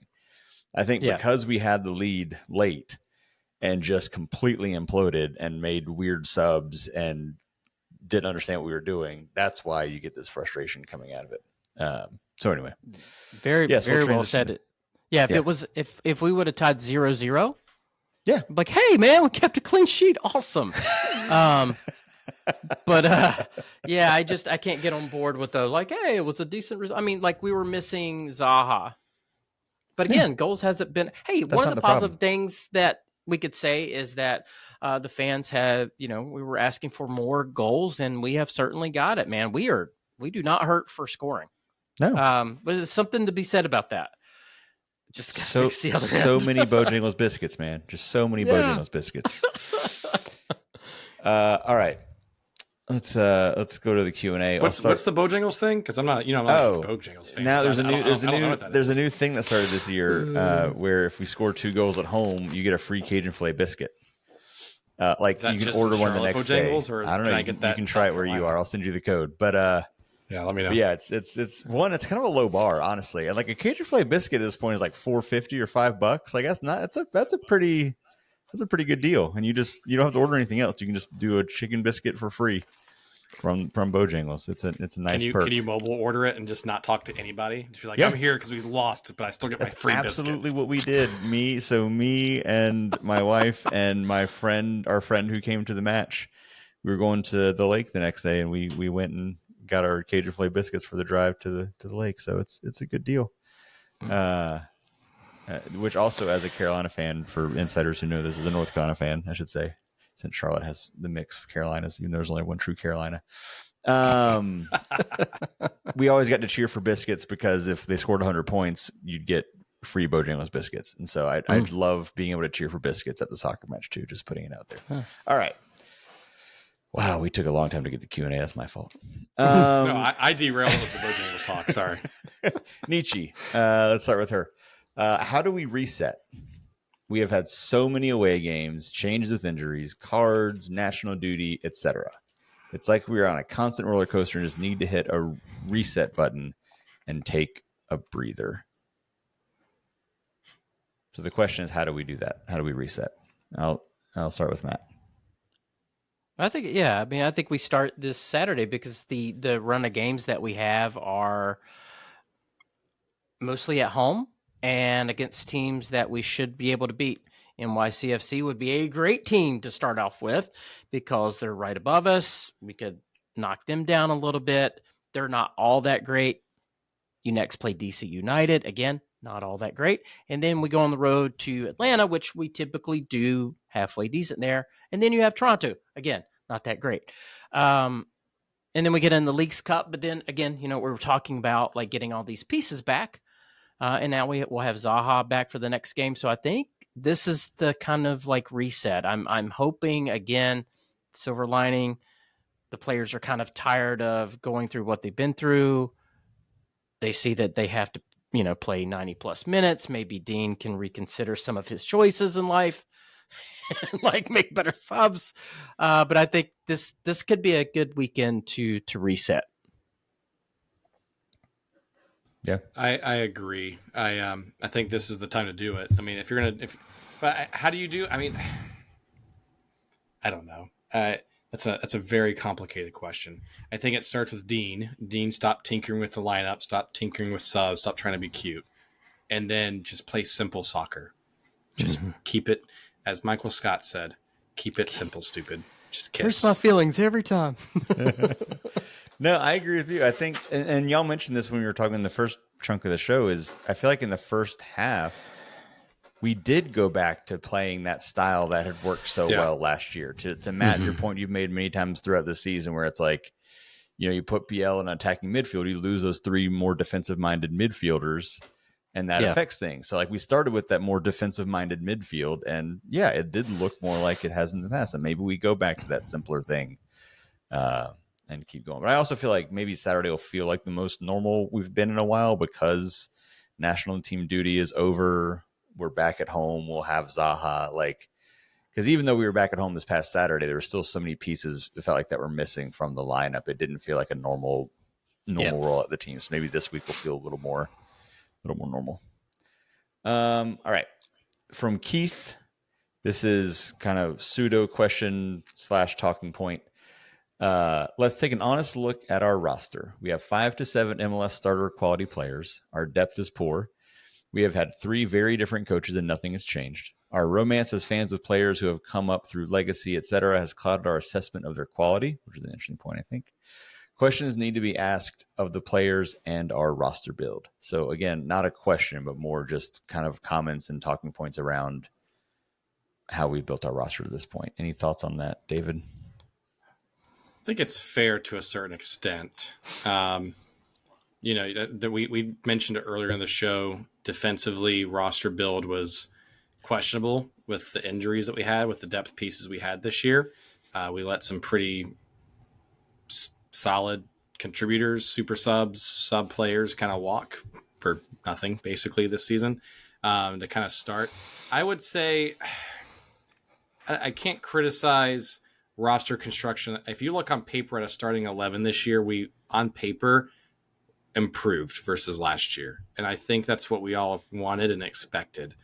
I think because we had the lead late and just completely imploded and made weird subs and didn't understand what we were doing, that's why you get this frustration coming out of it. So anyway, very well said. Yeah, if we would have tied 0-0, yeah, like, hey man, we kept a clean sheet, awesome. But yeah, I can't get on board with the like, hey, it was a decent result. I mean, like we were missing Zaha, but again, goals hasn't been. Hey, that's one of the positive things that we could say is that the fans have, we were asking for more goals, and we have certainly got it, man. We do not hurt for scoring. No, but there's something to be said about that. Just so many Bojangles biscuits, man. Just so many Bojangles biscuits. All right. Let's go to the Q&A. What's the Bojangles thing? Because I'm not a Bojangles fan. Now there's a new thing that started this year where if we score 2 goals at home, you get a free Cajun filet biscuit. Like you can order one the next day. Or I don't know. You can try it where you are. I'll send you the code. But yeah, let me know. Yeah, it's it's kind of a low bar, honestly. And like a Cajun filet biscuit at this point is like $4.50 or $5. Like that's a pretty good deal. And you don't have to order anything else. You can just do a chicken biscuit for free from Bojangles. It's a nice perk. Can you mobile order it and just not talk to anybody? Just be like, I'm here because we lost, but I still get my free biscuit. Absolutely what we did. Me and my wife and our friend who came to the match, we were going to the lake the next day, and we went and got our Cajun filet biscuits for the drive to the lake. So it's a good deal. Which also, as a Carolina fan, for insiders who know this, is a North Carolina fan, I should say, since Charlotte has the mix of Carolinas, even though there's only one true Carolina. We always got to cheer for biscuits because if they scored 100 points, you'd get free Bojangles biscuits. And so I'd love being able to cheer for biscuits at the soccer match too, just putting it out there. Huh. All right. Wow, we took a long time to get the Q&A. That's my fault. No, I derailed with the Bojangles talk. Sorry. Nietzsche, let's start with her. How do we reset? We have had so many away games, changes with injuries, cards, national duty, etc. It's like we're on a constant roller coaster and just need to hit a reset button and take a breather. So the question is, how do we do that? How do we reset? I'll start with Matt. I think we start this Saturday because the run of games that we have are mostly at home and against teams that we should be able to beat. NYCFC would be a great team to start off with because they're right above us. We could knock them down a little bit. They're not all that great. You next play DC United. Again, not all that great. And then we go on the road to Atlanta, which we typically do halfway decent there. And then you have Toronto. Again, not that great. And then we get in the Leagues Cup. But then again, we're talking about like getting all these pieces back. And now we'll have Zaha back for the next game. So I think this is the kind of like reset. I'm hoping, again, silver lining, the players are kind of tired of going through what they've been through. They see that they have to, play 90 plus minutes. Maybe Dean can reconsider some of his choices in life, like make better subs. But I think this could be a good weekend to reset. Yeah, I agree. I think this is the time to do it. I mean, but how do you do? I mean, I don't know. That's a very complicated question. I think it starts with Dean. Dean, stop tinkering with the lineup, stop tinkering with subs, stop trying to be cute, and then just play simple soccer. Just keep it, as Michael Scott said, keep it simple, stupid. Just kiss. Hurts my feelings every time. No, I agree with you. I think, and y'all mentioned this when we were talking in the first chunk of the show, is I feel like in the first half, we did go back to playing that style that had worked so well last year. To Matt, your point you've made many times throughout this season, where it's like, you put PL in attacking midfield, you lose those 3 more defensive-minded midfielders, and that affects things. So like we started with that more defensive minded midfield, and yeah, it did look more like it has in the past. And maybe we go back to that simpler thing and keep going. But I also feel like maybe Saturday will feel like the most normal we've been in a while because national team duty is over. We're back at home. We'll have Zaha. Like, because even though we were back at home this past Saturday, there were still so many pieces it felt like that were missing from the lineup. It didn't feel like a normal role at the team. So maybe this week will feel a little more normal. All right. From Keith, this is kind of pseudo question / talking point. Let's take an honest look at our roster. We have 5 to 7 MLS starter quality players. Our depth is poor. We have had 3 very different coaches and nothing has changed. Our romance as fans with players who have come up through legacy, etc., has clouded our assessment of their quality, which is an interesting point, I think. Questions need to be asked of the players and our roster build. So again, not a question, but more just kind of comments and talking points around how we built our roster to this point. Any thoughts on that, David? I think it's fair to a certain extent. You know, that we mentioned it earlier in the show. Defensively, roster build was questionable with the injuries that we had, with the depth pieces we had this year. We let some pretty solid contributors, super subs, sub players kind of walk for nothing basically this season to kind of start. I would say I can't criticize roster construction. If you look on paper at a starting 11 this year, we on paper improved versus last year. And I think that's what we all wanted and expected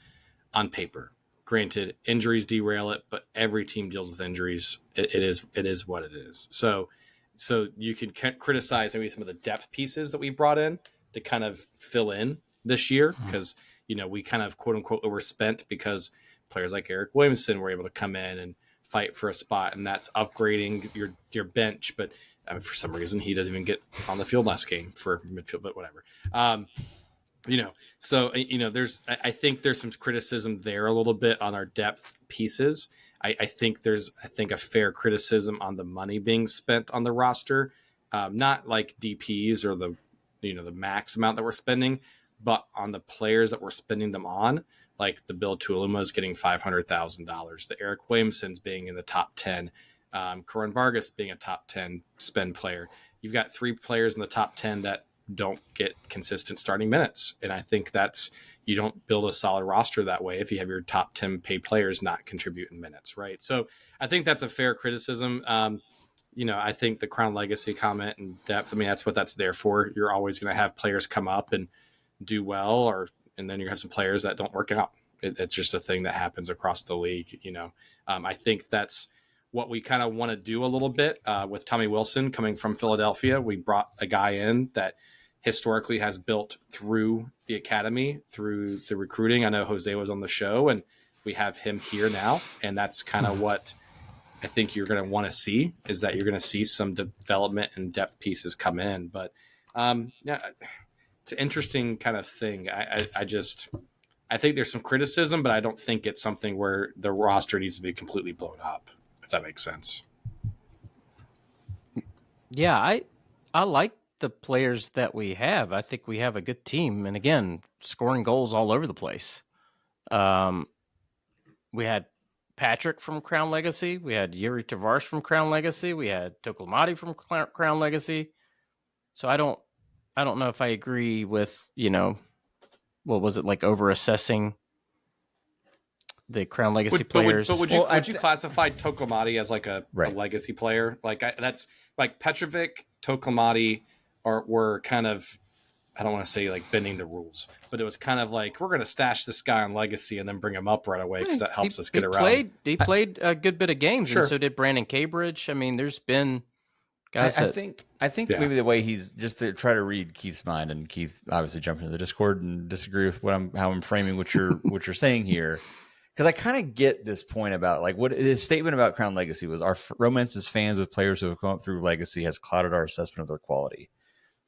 on paper. Granted, injuries derail it, but every team deals with injuries. It is what it is. So you can criticize maybe some of the depth pieces that we brought in to kind of fill in this year because, you know, we kind of quote unquote overspent because players like Eric Williamson were able to come in and fight for a spot, and that's upgrading your bench. But for some reason, he doesn't even get on the field last game for midfield, but whatever. You know, so, you know, I think there's some criticism there a little bit on our depth pieces. I think there's a fair criticism on the money being spent on the roster, not like DPs or the max amount that we're spending, but on the players that we're spending them on, like the Bill Tuiloma is getting $500,000, the Eric Williamson's being in the top 10, Corin Vargas being a top 10 spend player. You've got 3 players in the top 10 that don't get consistent starting minutes. And I think you don't build a solid roster that way if you have your top 10 paid players not contribute in minutes, right? So I think that's a fair criticism. You know, I think the Crown Legacy comment and depth, I mean, that's what that's there for. You're always going to have players come up and do well, and then you have some players that don't work out. It's just a thing that happens across the league, you know. I think that's what we kind of want to do a little bit with Tommy Wilson coming from Philadelphia. We brought a guy in that historically has built through the academy, through the recruiting. I know Jose was on the show, and we have him here now, and that's kind of what I think you're going to want to see, is that you're going to see some development and depth pieces come in. But yeah, it's an interesting kind of thing. I think there's some criticism, but I don't think it's something where the roster needs to be completely blown up, if that makes sense. Yeah, I like the players that we have. I think we have a good team, and again, scoring goals all over the place. We had Patrick from Crown Legacy. We had Yuri Tavares from Crown Legacy. We had Tokolomati from Crown Legacy. So I don't know if I agree with, you know, what was it, like over assessing the Crown Legacy players. But would you classify Tokolomati as like a legacy player? Like that's like Petrovic, Tokolomati were kind of, I don't want to say like bending the rules, but it was kind of like, we're going to stash this guy on legacy and then bring him up right away because that helps us get around. He played a good bit of games, sure. And so did Brandon Cambridge. I mean, there's been guys I think maybe the way he's, just to try to read Keith's mind, and Keith obviously jumped into the Discord and disagree with how I'm framing what you're saying here. Because I kind of get this point about like what his statement about Crown Legacy was: our romance as fans with players who have come up through Legacy has clouded our assessment of their quality.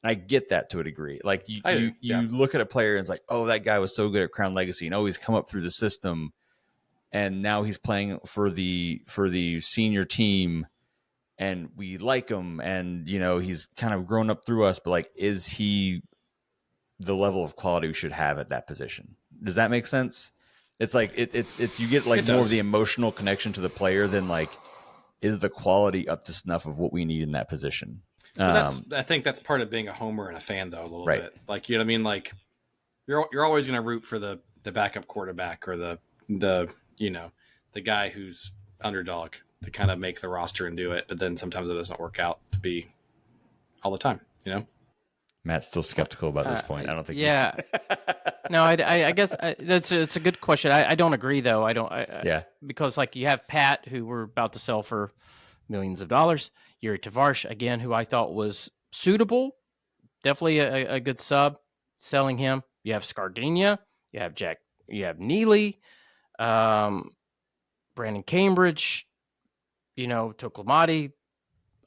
And I get that to a degree. Like you look at a player and it's like, oh, that guy was so good at Crown Legacy, and oh, he's come up through the system, and now he's playing for the senior team, and we like him, and you know he's kind of grown up through us. But like, is he the level of quality we should have at that position. Does that make sense? It's like it's you get like more of the emotional connection to the player than like, is the quality up to snuff of what we need in that position? I think that's part of being a homer and a fan, though, a little right. bit. Like, you know what I mean? Like, you're always going to root for the backup quarterback or the the guy who's underdog to kind of make the roster and do it. But then sometimes it doesn't work out to be all the time, you know? Matt's still skeptical about this point. I don't think. Yeah. No, I guess it's a good question. I don't agree though. Yeah. Because like you have Pat, who we're about to sell for millions of dollars. Yuri Tavares, again, who I thought was suitable, definitely a good sub. Selling him. You have Scardina. You have Jack. You have Neely, Brandon Cambridge. Tuiloma.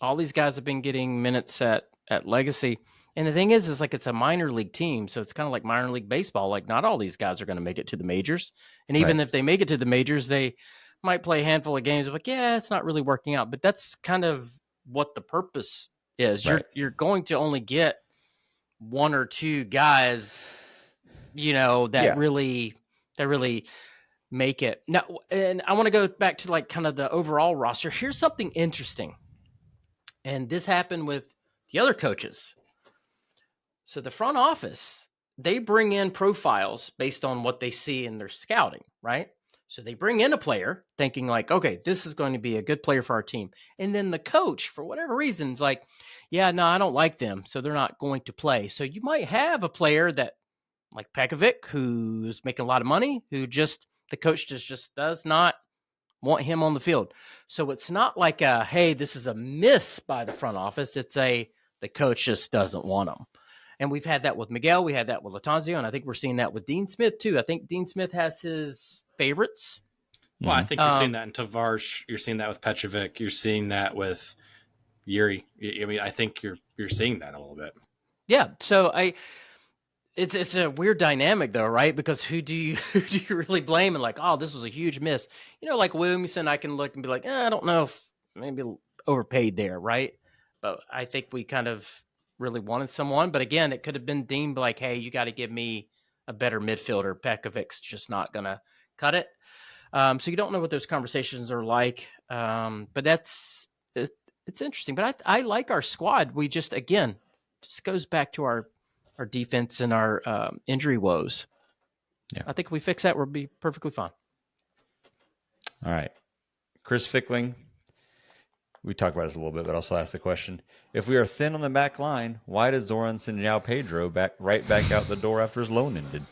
All these guys have been getting minutes at Legacy. And the thing is like it's a minor league team, so it's kind of like minor league baseball. Like not all these guys are going to make it to the majors, and even if they make it to the majors, they might play a handful of games. Like, yeah, it's not really working out. But that's kind of what the purpose is. Right. You're going to only get one or two guys, that really make it. Now, and I want to go back to like kind of the overall roster. Here's something interesting, and this happened with the other coaches. So the front office, they bring in profiles based on what they see in their scouting, right? So they bring in a player thinking like, okay, this is going to be a good player for our team. And then the coach, for whatever reasons, like, yeah, no, I don't like them, so they're not going to play. So you might have a player that, like Pekovic, who's making a lot of money, who the coach just does not want him on the field. So it's not like hey, this is a miss by the front office. It's the coach just doesn't want him. And we've had that with Miguel. We had that with Latanzio. And I think we're seeing that with Dean Smith, too. I think Dean Smith has his favorites. Well, I think you're seeing that in Tavares. You're seeing that with Petrovic. You're seeing that with Yuri. I mean, I think you're seeing that a little bit. Yeah. So it's a weird dynamic, though, right? Because who do you really blame? And like, oh, this was a huge miss. Like Williamson, I can look and be like, I don't know if maybe overpaid there, right? But I think we kind of really wanted someone, but again, it could have been deemed like, hey, you got to give me a better midfielder. Pekovic's just not going to cut it. So you don't know what those conversations are like. But it's interesting. But I like our squad. We just goes back to our defense and our injury woes. Yeah. I think if we fix that, we'll be perfectly fine. All right. Chris Fickling. We talked about this a little bit, but also ask the question: if we are thin on the back line, why does Zoran send João Pedro right back out the door after his loan ended?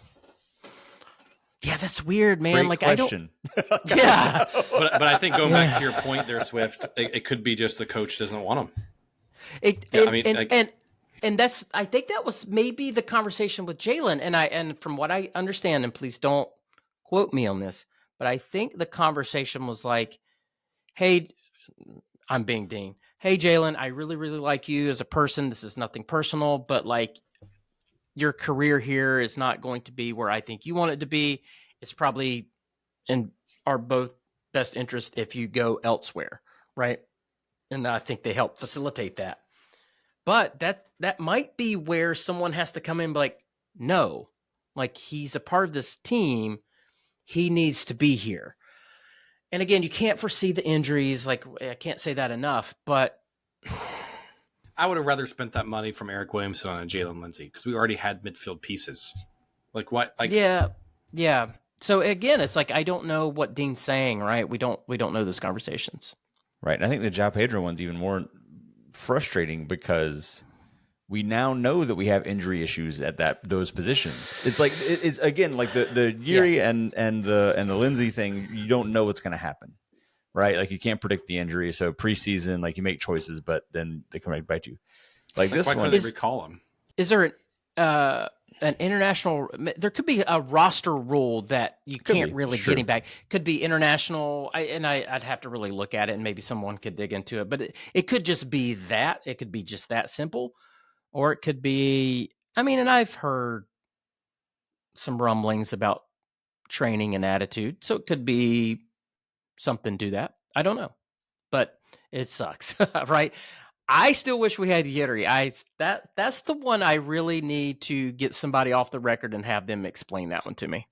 Yeah, that's weird, man. Great like question. I don't. Yeah, but I think going back to your point there, Swift, it could be just the coach doesn't want him. And that's I think that was maybe the conversation with Jalen, and from what I understand, and please don't quote me on this, but I think the conversation was like, hey. I'm being Dean. Hey, Jalen, I really, really like you as a person. This is nothing personal, but like your career here is not going to be where I think you want it to be. It's probably in our both best interest if you go elsewhere, right? And I think they help facilitate that. But that might be where someone has to come in and be like, no, like he's a part of this team. He needs to be here. And again, you can't foresee the injuries. Like I can't say that enough, but I would have rather spent that money from Eric Williamson on Jalen Lindsey because we already had midfield pieces. Like what? Like yeah. So again, it's like I don't know what Dean's saying, right? We don't know those conversations, right? And I think the João Pedro one's even more frustrating because we now know that we have injury issues at those positions. It's like it's again like the Yuri and the Lindsay thing. You don't know what's going to happen, right? Like you can't predict the injury. So preseason, like you make choices, but then they come right and bite you. Like this why one, couldn't they recall him? Is there an international? There could be a roster rule that you can't really get him back. Could be international, I'd have to really look at it, and maybe someone could dig into it. But it could just be that. It could be just that simple. Or it could be, and I've heard some rumblings about training and attitude. So it could be something to that. I don't know. But it sucks, right? I still wish we had Yeri. That's the one I really need to get somebody off the record and have them explain that one to me.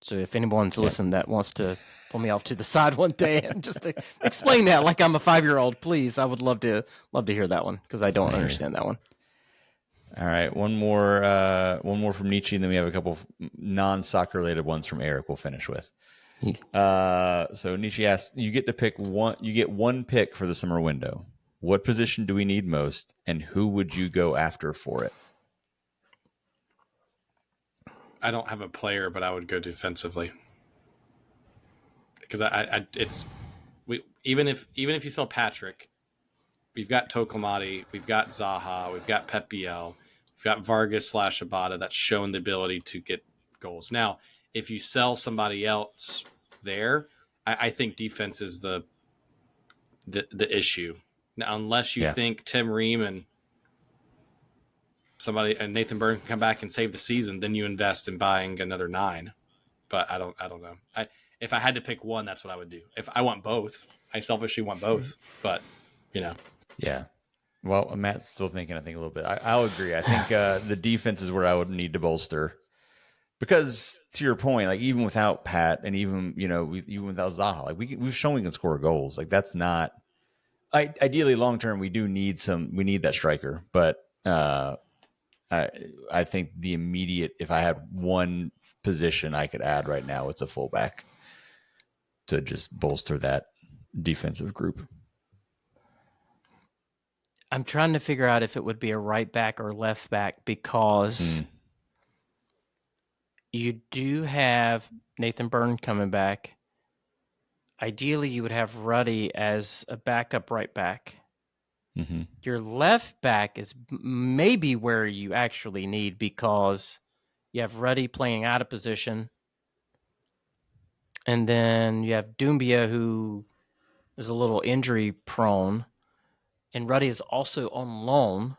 So if anyone's listening that wants to pull me off to the side one day and just to explain that like I'm a 5-year-old, please, I would love to hear that one because I don't understand that one. All right, one more from Nietzsche, and then we have a couple non-soccer related ones from Eric. We'll finish with. So Nietzsche asks, you get one pick for the summer window. What position do we need most, and who would you go after for it? I don't have a player, but I would go defensively because even if you sell Patrick, we've got Toklamati, we've got Zaha, we've got Pep Biel, we've got Vargas / Abada that's shown the ability to get goals. Now, if you sell somebody else there, I think defense is the issue. Now, unless you think Tim Ream and Nathan Byrne can come back and save the season, then you invest in buying another 9. But I don't know. If I had to pick one, that's what I would do. If I want both, I selfishly want both. But Yeah. Well, Matt's still thinking, I think, a little bit. I'll agree. I think the defense is where I would need to bolster. Because, to your point, like, even without Pat and even without Zaha, like, we've shown we can score goals. Like, that's not... ideally, long-term, we need that striker. But I think the immediate... If I had one position I could add right now, it's a fullback to just bolster that defensive group. I'm trying to figure out if it would be a right back or left back because you do have Nathan Byrne coming back. Ideally, you would have Ruddy as a backup right back. Mm-hmm. Your left back is maybe where you actually need because you have Ruddy playing out of position. And then you have Doumbia, who is a little injury prone. And Ruddy is also on loan.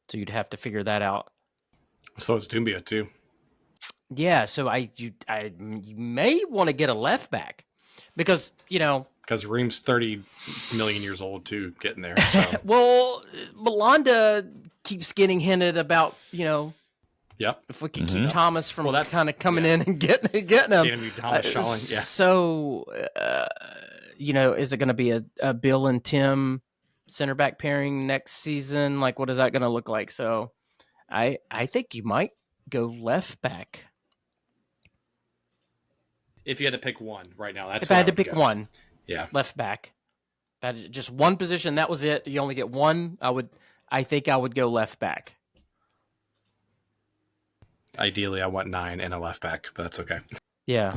So you'd have to figure that out. So is Doumbia too. Yeah, so you may want to get a left back because, because Ream's 30 million years old too, getting there. So. Well, Belanda keeps getting hinted about, Yep. If we could keep Thomas from kind of coming in and getting him. Damn you, Thomas Schalling. Yeah. So, is it going to be a Bill and Tim center back pairing next season? Like, what is that going to look like? So, I think you might go left back. If you had to pick one right now, that's if I had to pick one. Yeah, left back. If I had just one position, that was it. You only get one. I think I would go left back. Ideally, I want 9 and a left back, but that's okay. Yeah.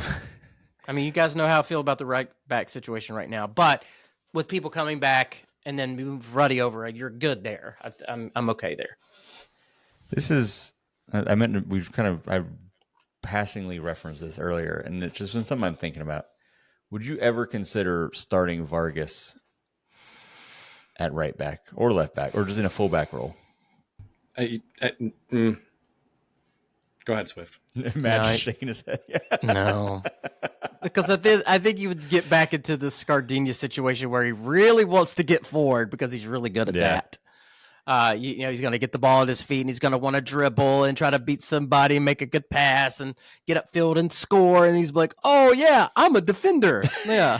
I mean, you guys know how I feel about the right back situation right now, but with people coming back and then move Ruddy over, you're good there. I'm okay there. This is, I passingly referenced this earlier, and it's just been something I'm thinking about. Would you ever consider starting Vargas at right back or left back, or just in a fullback role? Go ahead, Swift. Matt's shaking his head. Yeah. No. Because I think you would get back into the Scardinia situation where he really wants to get forward because he's really good at that. He's going to get the ball at his feet and he's going to want to dribble and try to beat somebody and make a good pass and get upfield and score. And he's like, oh, yeah, I'm a defender. Yeah.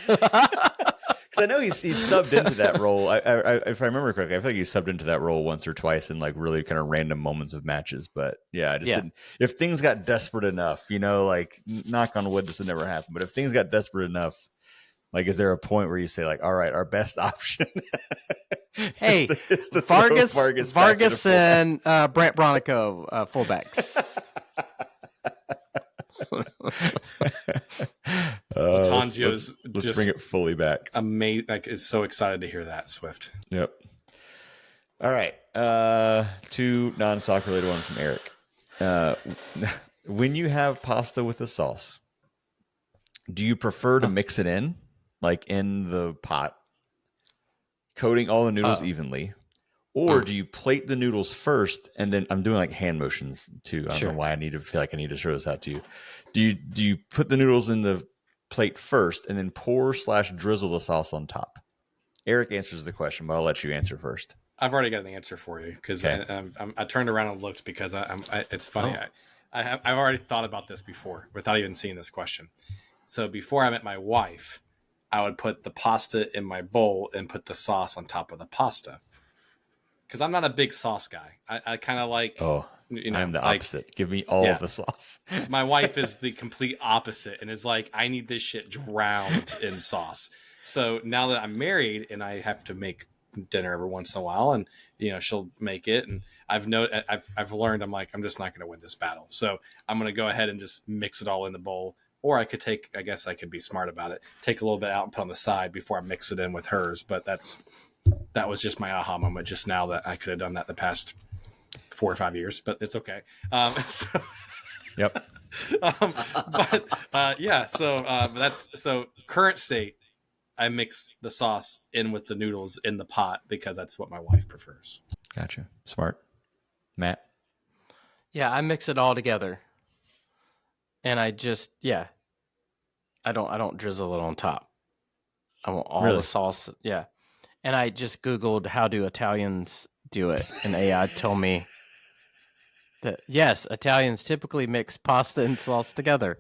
Because I know he's subbed into that role. If I remember correctly, I feel like he subbed into that role once or twice in like really kind of random moments of matches. But yeah, I just didn't. If things got desperate enough, like knock on wood, this would never happen. But if things got desperate enough, like, is there a point where you say like, all right, our best option? Hey, is to Vargas and Brent Bronico, fullbacks. Tangio's let's bring it fully back. Amazing! Like, is so excited to hear that, Swift. Yep. All right. 2 non-soccer related ones from Eric. When you have pasta with a sauce, do you prefer to mix it in, like in the pot, coating all the noodles evenly? Or do you plate the noodles first and then I'm doing like hand motions too. I don't know why I feel like I need to show this out to you. Do you put the noodles in the plate first and then pour / drizzle the sauce on top? Eric answers the question, but I'll let you answer first. I've already got an answer for you because Okay. I turned around and looked because it's funny. I've already thought about this before without even seeing this question. So before I met my wife, I would put the pasta in my bowl and put the sauce on top of the pasta because I'm not a big sauce guy. I kind of like, Oh, I'm the opposite. Give me all of the sauce. My wife is the complete opposite and is like, I need this shit drowned in sauce. So now that I'm married and I have to make dinner every once in a while, and she'll make it, and I've learned I'm like, I'm just not going to win this battle. So I'm going to go ahead and just mix it all in the bowl. Or I guess I could be smart about it. Take a little bit out and put on the side before I mix it in with hers. But that was just my aha moment just now that I could have done that the past 4 or 5 years, but it's okay. Yep. So current state, I mix the sauce in with the noodles in the pot because that's what my wife prefers. Gotcha. Smart. Matt? Yeah, I mix it all together. And I just, I don't drizzle it on top. I want all the sauce. Yeah. And I just Googled how do Italians do it. And AI told me that, yes, Italians typically mix pasta and sauce together.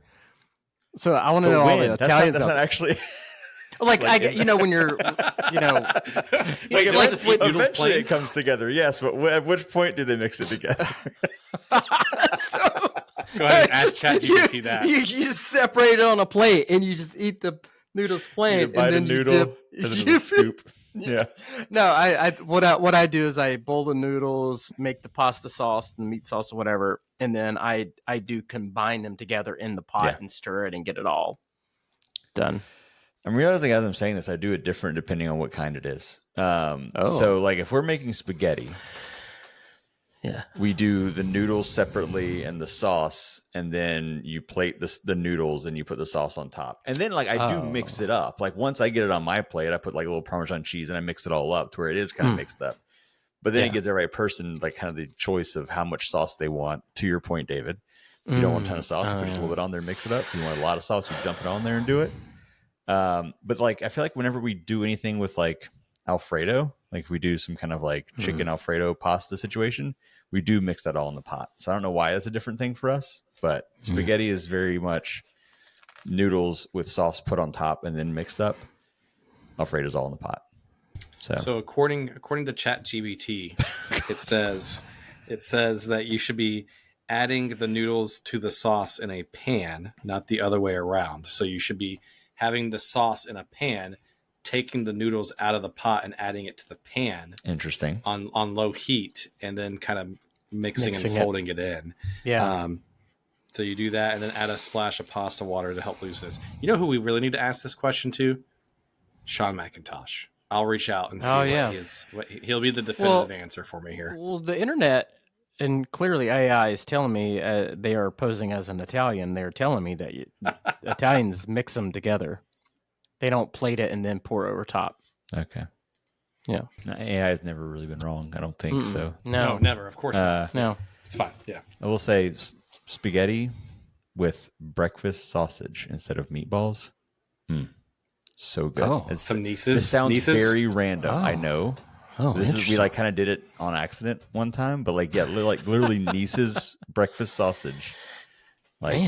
So I want to know all the Italians. That's not actually... when you're, eventually it comes together, yes, but at which point do they mix it together? Go ahead and ask ChatGPT that. You just separate it on a plate and you just eat the noodles plain, and then you dip. And then a scoop. Yeah. No, what I do is I boil the noodles, make the pasta sauce, the meat sauce, or whatever, and then I do combine them together in the pot and stir it and get it all done. I'm realizing as I'm saying this, I do it different depending on what kind it is. So like if we're making spaghetti, we do the noodles separately and the sauce, and then you plate the noodles and you put the sauce on top. And then like I do mix it up. Like once I get it on my plate, I put like a little Parmesan cheese and I mix it all up to where it is kind of mixed up. But then it gives every person like kind of the choice of how much sauce they want. To your point, David, if you don't want a ton of sauce, you put just a little bit on there, mix it up. If you want a lot of sauce, you dump it on there and do it. But like I feel like whenever we do anything with like Alfredo, like if we do some kind of like chicken Alfredo pasta situation, we do mix that all in the pot. So I don't know why that's a different thing for us, but spaghetti is very much noodles with sauce put on top and then mixed up. Alfredo's all in the pot. So according to ChatGPT, it says that you should be adding the noodles to the sauce in a pan, not the other way around. So you should be having the sauce in a pan, taking the noodles out of the pot and adding it to the pan. Interesting. On low heat, and then kind of mixing and folding it in. Yeah. So you do that, and then add a splash of pasta water to help lose this. You know who we really need to ask this question to? Sean McIntosh. I'll reach out and see he'll be the definitive answer for me here. Well, the internet, and clearly AI is telling me they are posing as an Italian. They're telling me that Italians mix them together. They don't plate it and then pour it over top. Okay. Yeah. No, AI has never really been wrong. I don't think so. No, never. Of course not. No. It's fine. Yeah. I will say spaghetti with breakfast sausage instead of meatballs. So good. Oh, some nieces. This sounds very random. I know. Oh, we like kind of did it on accident one time, but like literally nieces breakfast sausage, like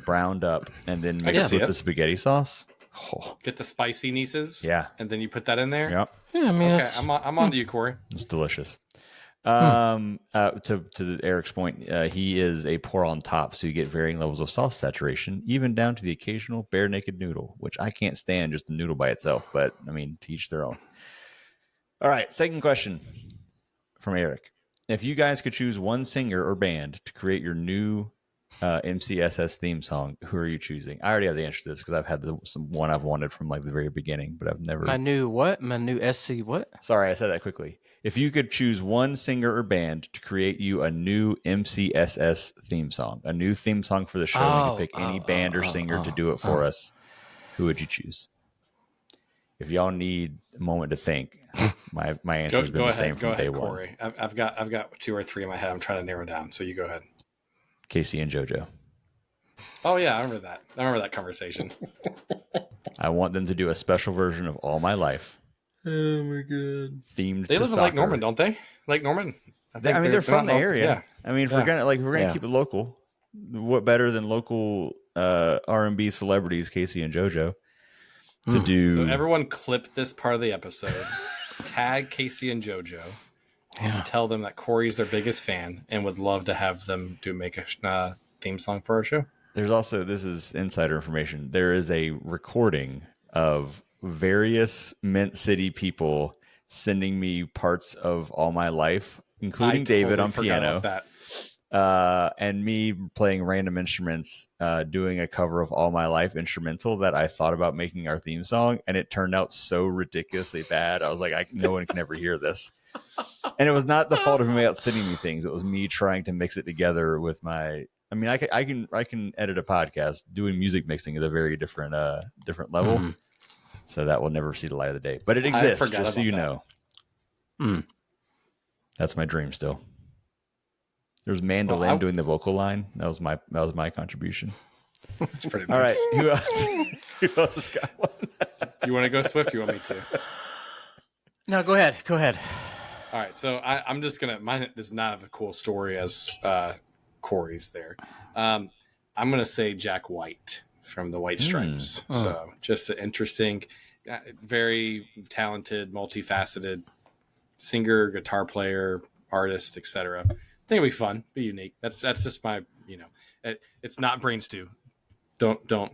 browned up and then mixed with the spaghetti sauce. Oh. Get the spicy nieces, and then you put that in there. Yep. Yeah, I mean, okay, I'm on to you, Corey. It's delicious. To Eric's point, he is a pour on top, so you get varying levels of sauce saturation, even down to the occasional bare naked noodle, which I can't stand just the noodle by itself. But I mean, to each their own. All right, second question from Eric: if you guys could choose one singer or band to create your new MCSS theme song, who are you choosing? I already have the answer to this because I've had one I've wanted from like the very beginning, but I've never. My new what? My new SC what? Sorry, I said that quickly. If you could choose one singer or band to create you a new MCSS theme song, a new theme song for the show, you could pick any band or singer to do it for us, who would you choose? If y'all need a moment to think, my answer has been the same from day one. Corey. I've got 2 or 3 in my head. I'm trying to narrow down, so you go ahead. Casey and JoJo. Oh yeah, I remember that. I remember that conversation. I want them to do a special version of All My Life. Oh my god! Themed. They to live in soccer. Lake Norman, don't they? Lake Norman. I mean, they're from the area. Yeah. I mean, if we're gonna keep it local, what better than local R&B celebrities, Casey and JoJo, to do? So everyone, clip this part of the episode, tag Casey and JoJo, and tell them that Corey's their biggest fan and would love to have them make a theme song for our show. There's also, this is insider information, there is a recording of various Mint City people sending me parts of All My Life, including David on piano, and me playing random instruments, doing a cover of All My Life instrumental that I thought about making our theme song, and it turned out so ridiculously bad. I was like, no one can ever hear this. And it was not the fault of him out sending me things. It was me trying to mix it together with my... I mean, I can edit a podcast. Doing music mixing is a very different level. Mm-hmm. So that will never see the light of the day. But it exists, just so you know. That's my dream still. There's Mandolin doing the vocal line. That was my contribution. That's pretty nice. All right. Who else? Who else has got one? You want to go, Swift? You want me to? No, go ahead. Go ahead. All right. So I'm just gonna. Mine does not have a cool story as Corey's there. I'm gonna say Jack White from the White Stripes. So just an interesting, very talented, multifaceted singer, guitar player, artist, etc. I think it'll be fun, be unique. That's just my, it's not brain stew. Don't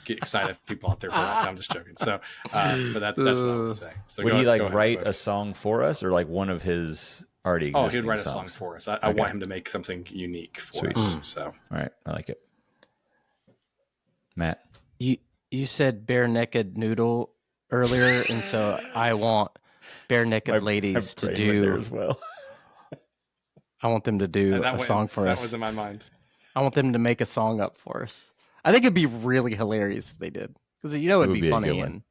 get excited, people out there, for that. No, I'm just joking. So, but that's what I would say. So would he write a song for us, or like one of his already existing songs? He'd write a song for us. I want him to make something unique for us. So, all right, I like it. Matt, you said bare naked noodle earlier, and so I want bare naked ladies to do there as well. I want them to do a song for us. That was in my mind. I want them to make a song up for us. I think it'd be really hilarious if they did, because it'd be funny. And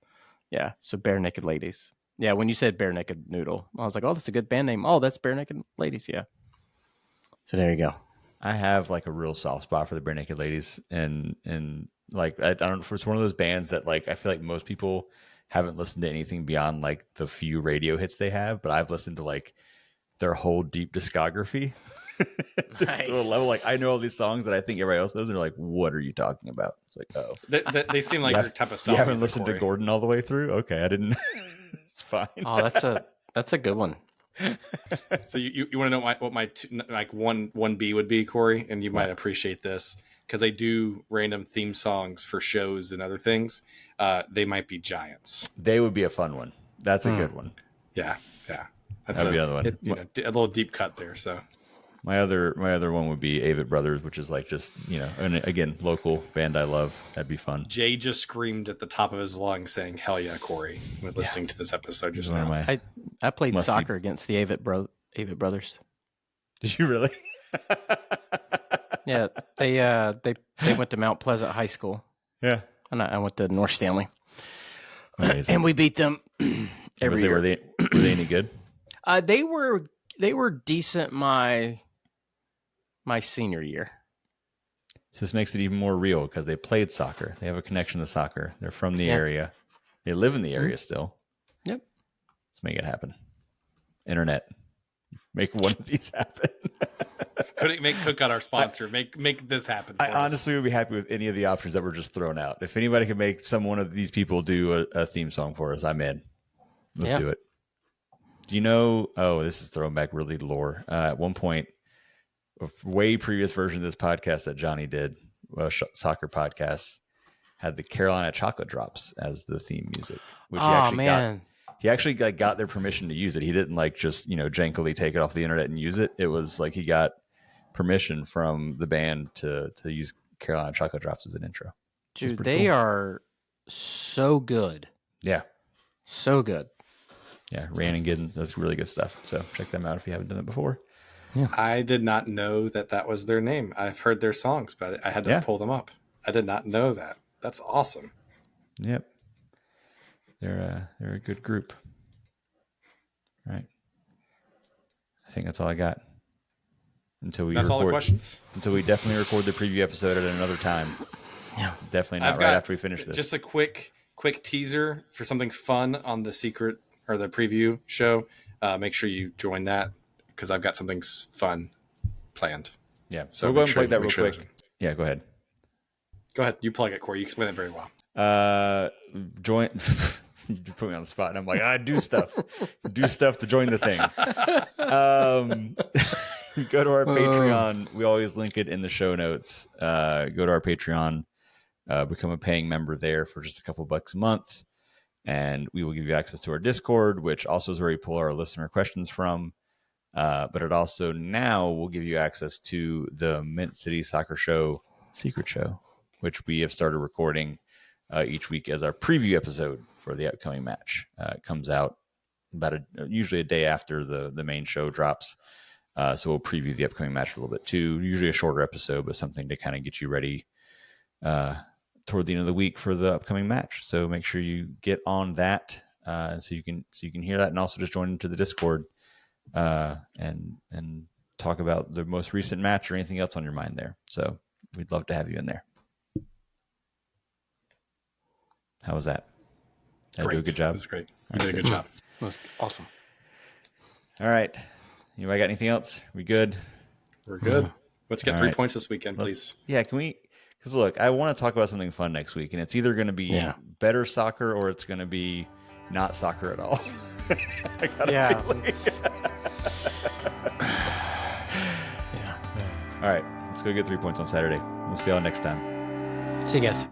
yeah, so bare naked ladies. Yeah, when you said bare naked noodle, I was like, oh, that's a good band name. Oh, that's bare naked ladies. Yeah. So there you go. I have like a real soft spot for the bare naked ladies, and like I don't know, it's one of those bands that like I feel like most people haven't listened to anything beyond like the few radio hits they have, but I've listened to like their whole deep discography. Nice. To a level like I know all these songs that I think everybody else does. They're like, "What are you talking about?" It's like, "Oh, they seem like your type of stuff." You haven't listened to Gordon all the way through? Okay, I didn't. It's fine. Oh, that's a good one. So you want to know what my like one B would be, Corey, and you might appreciate this because they do random theme songs for shows and other things. They might be Giants. They would be a fun one. That's a good one. Yeah. That's another one. A little deep cut there. So. My other one would be Avett Brothers, which is like just, and again, local band I love. That'd be fun. Jay just screamed at the top of his lungs saying, hell yeah, Corey, when listening to this episode just now. I played soccer against the Avett Brothers. Did you really? Yeah, they went to Mount Pleasant High School. Yeah. And I went to North Stanley. Amazing. And we beat them every year. Were they any good? They were decent my senior year. So this makes it even more real because they played soccer. They have a connection to soccer. They're from the area. They live in the area still. Yep. Let's make it happen. Internet. Make one of these happen. Couldn't make Cookout our sponsor. Make this happen. I honestly would be happy with any of the options that were just thrown out. If anybody can make one of these people do a theme song for us, I'm in. Let's do it. Do you know? Oh, this is throwing back really lore. At one point, a way previous version of this podcast that Johnny did, soccer podcast, had the Carolina Chocolate Drops as the theme music. Which he actually got their permission to use it. He didn't just jankily take it off the internet and use it. It was like he got permission from the band to use Carolina Chocolate Drops as an intro. Dude, they are so good. Yeah, so good. Yeah, Ran and Giddens, that's really good stuff. So check them out if you haven't done it before. Yeah. I did not know that was their name. I've heard their songs, but I had to pull them up. I did not know that. That's awesome. Yep. They're a good group. All right. I think that's all I got. That's all the questions? Until we definitely record the preview episode at another time. Yeah. Definitely not right after we finish this. Just a quick teaser for something fun on the secret or the preview show, make sure you join that because I've got something fun planned. Yeah. So we'll go ahead and plug that make real sure quick. Yeah, go ahead. Go ahead. You plug it, Corey. You explain it very well. Join. You put me on the spot, and I'm like, I do stuff to join the thing. Go to our Patreon. We always link it in the show notes. Go to our Patreon, become a paying member there for just a couple bucks a month, and we will give you access to our Discord, which also is where we pull our listener questions from. But it also now will give you access to the Mint City Soccer Show Secret Show, which we have started recording each week as our preview episode for the upcoming match. It comes out about usually a day after the main show drops. So we'll preview the upcoming match a little bit too. Usually a shorter episode, but something to kind of get you ready toward the end of the week for the upcoming match. So make sure you get on that so you can hear that, and also just join into the Discord and talk about the most recent match or anything else on your mind there. So we'd love to have you in there. How was that? Did I do a good job? It was great. You did a good job. It was awesome. All right. Anybody got anything else? We good? We're good. Let's get All 3 right. points this weekend, please. Yeah, can we? Because look, I want to talk about something fun next week, and it's either going to be better soccer or it's going to be not soccer at all. I got a feeling. Yeah. All right, let's go get 3 points on Saturday. We'll see y'all next time. See you guys.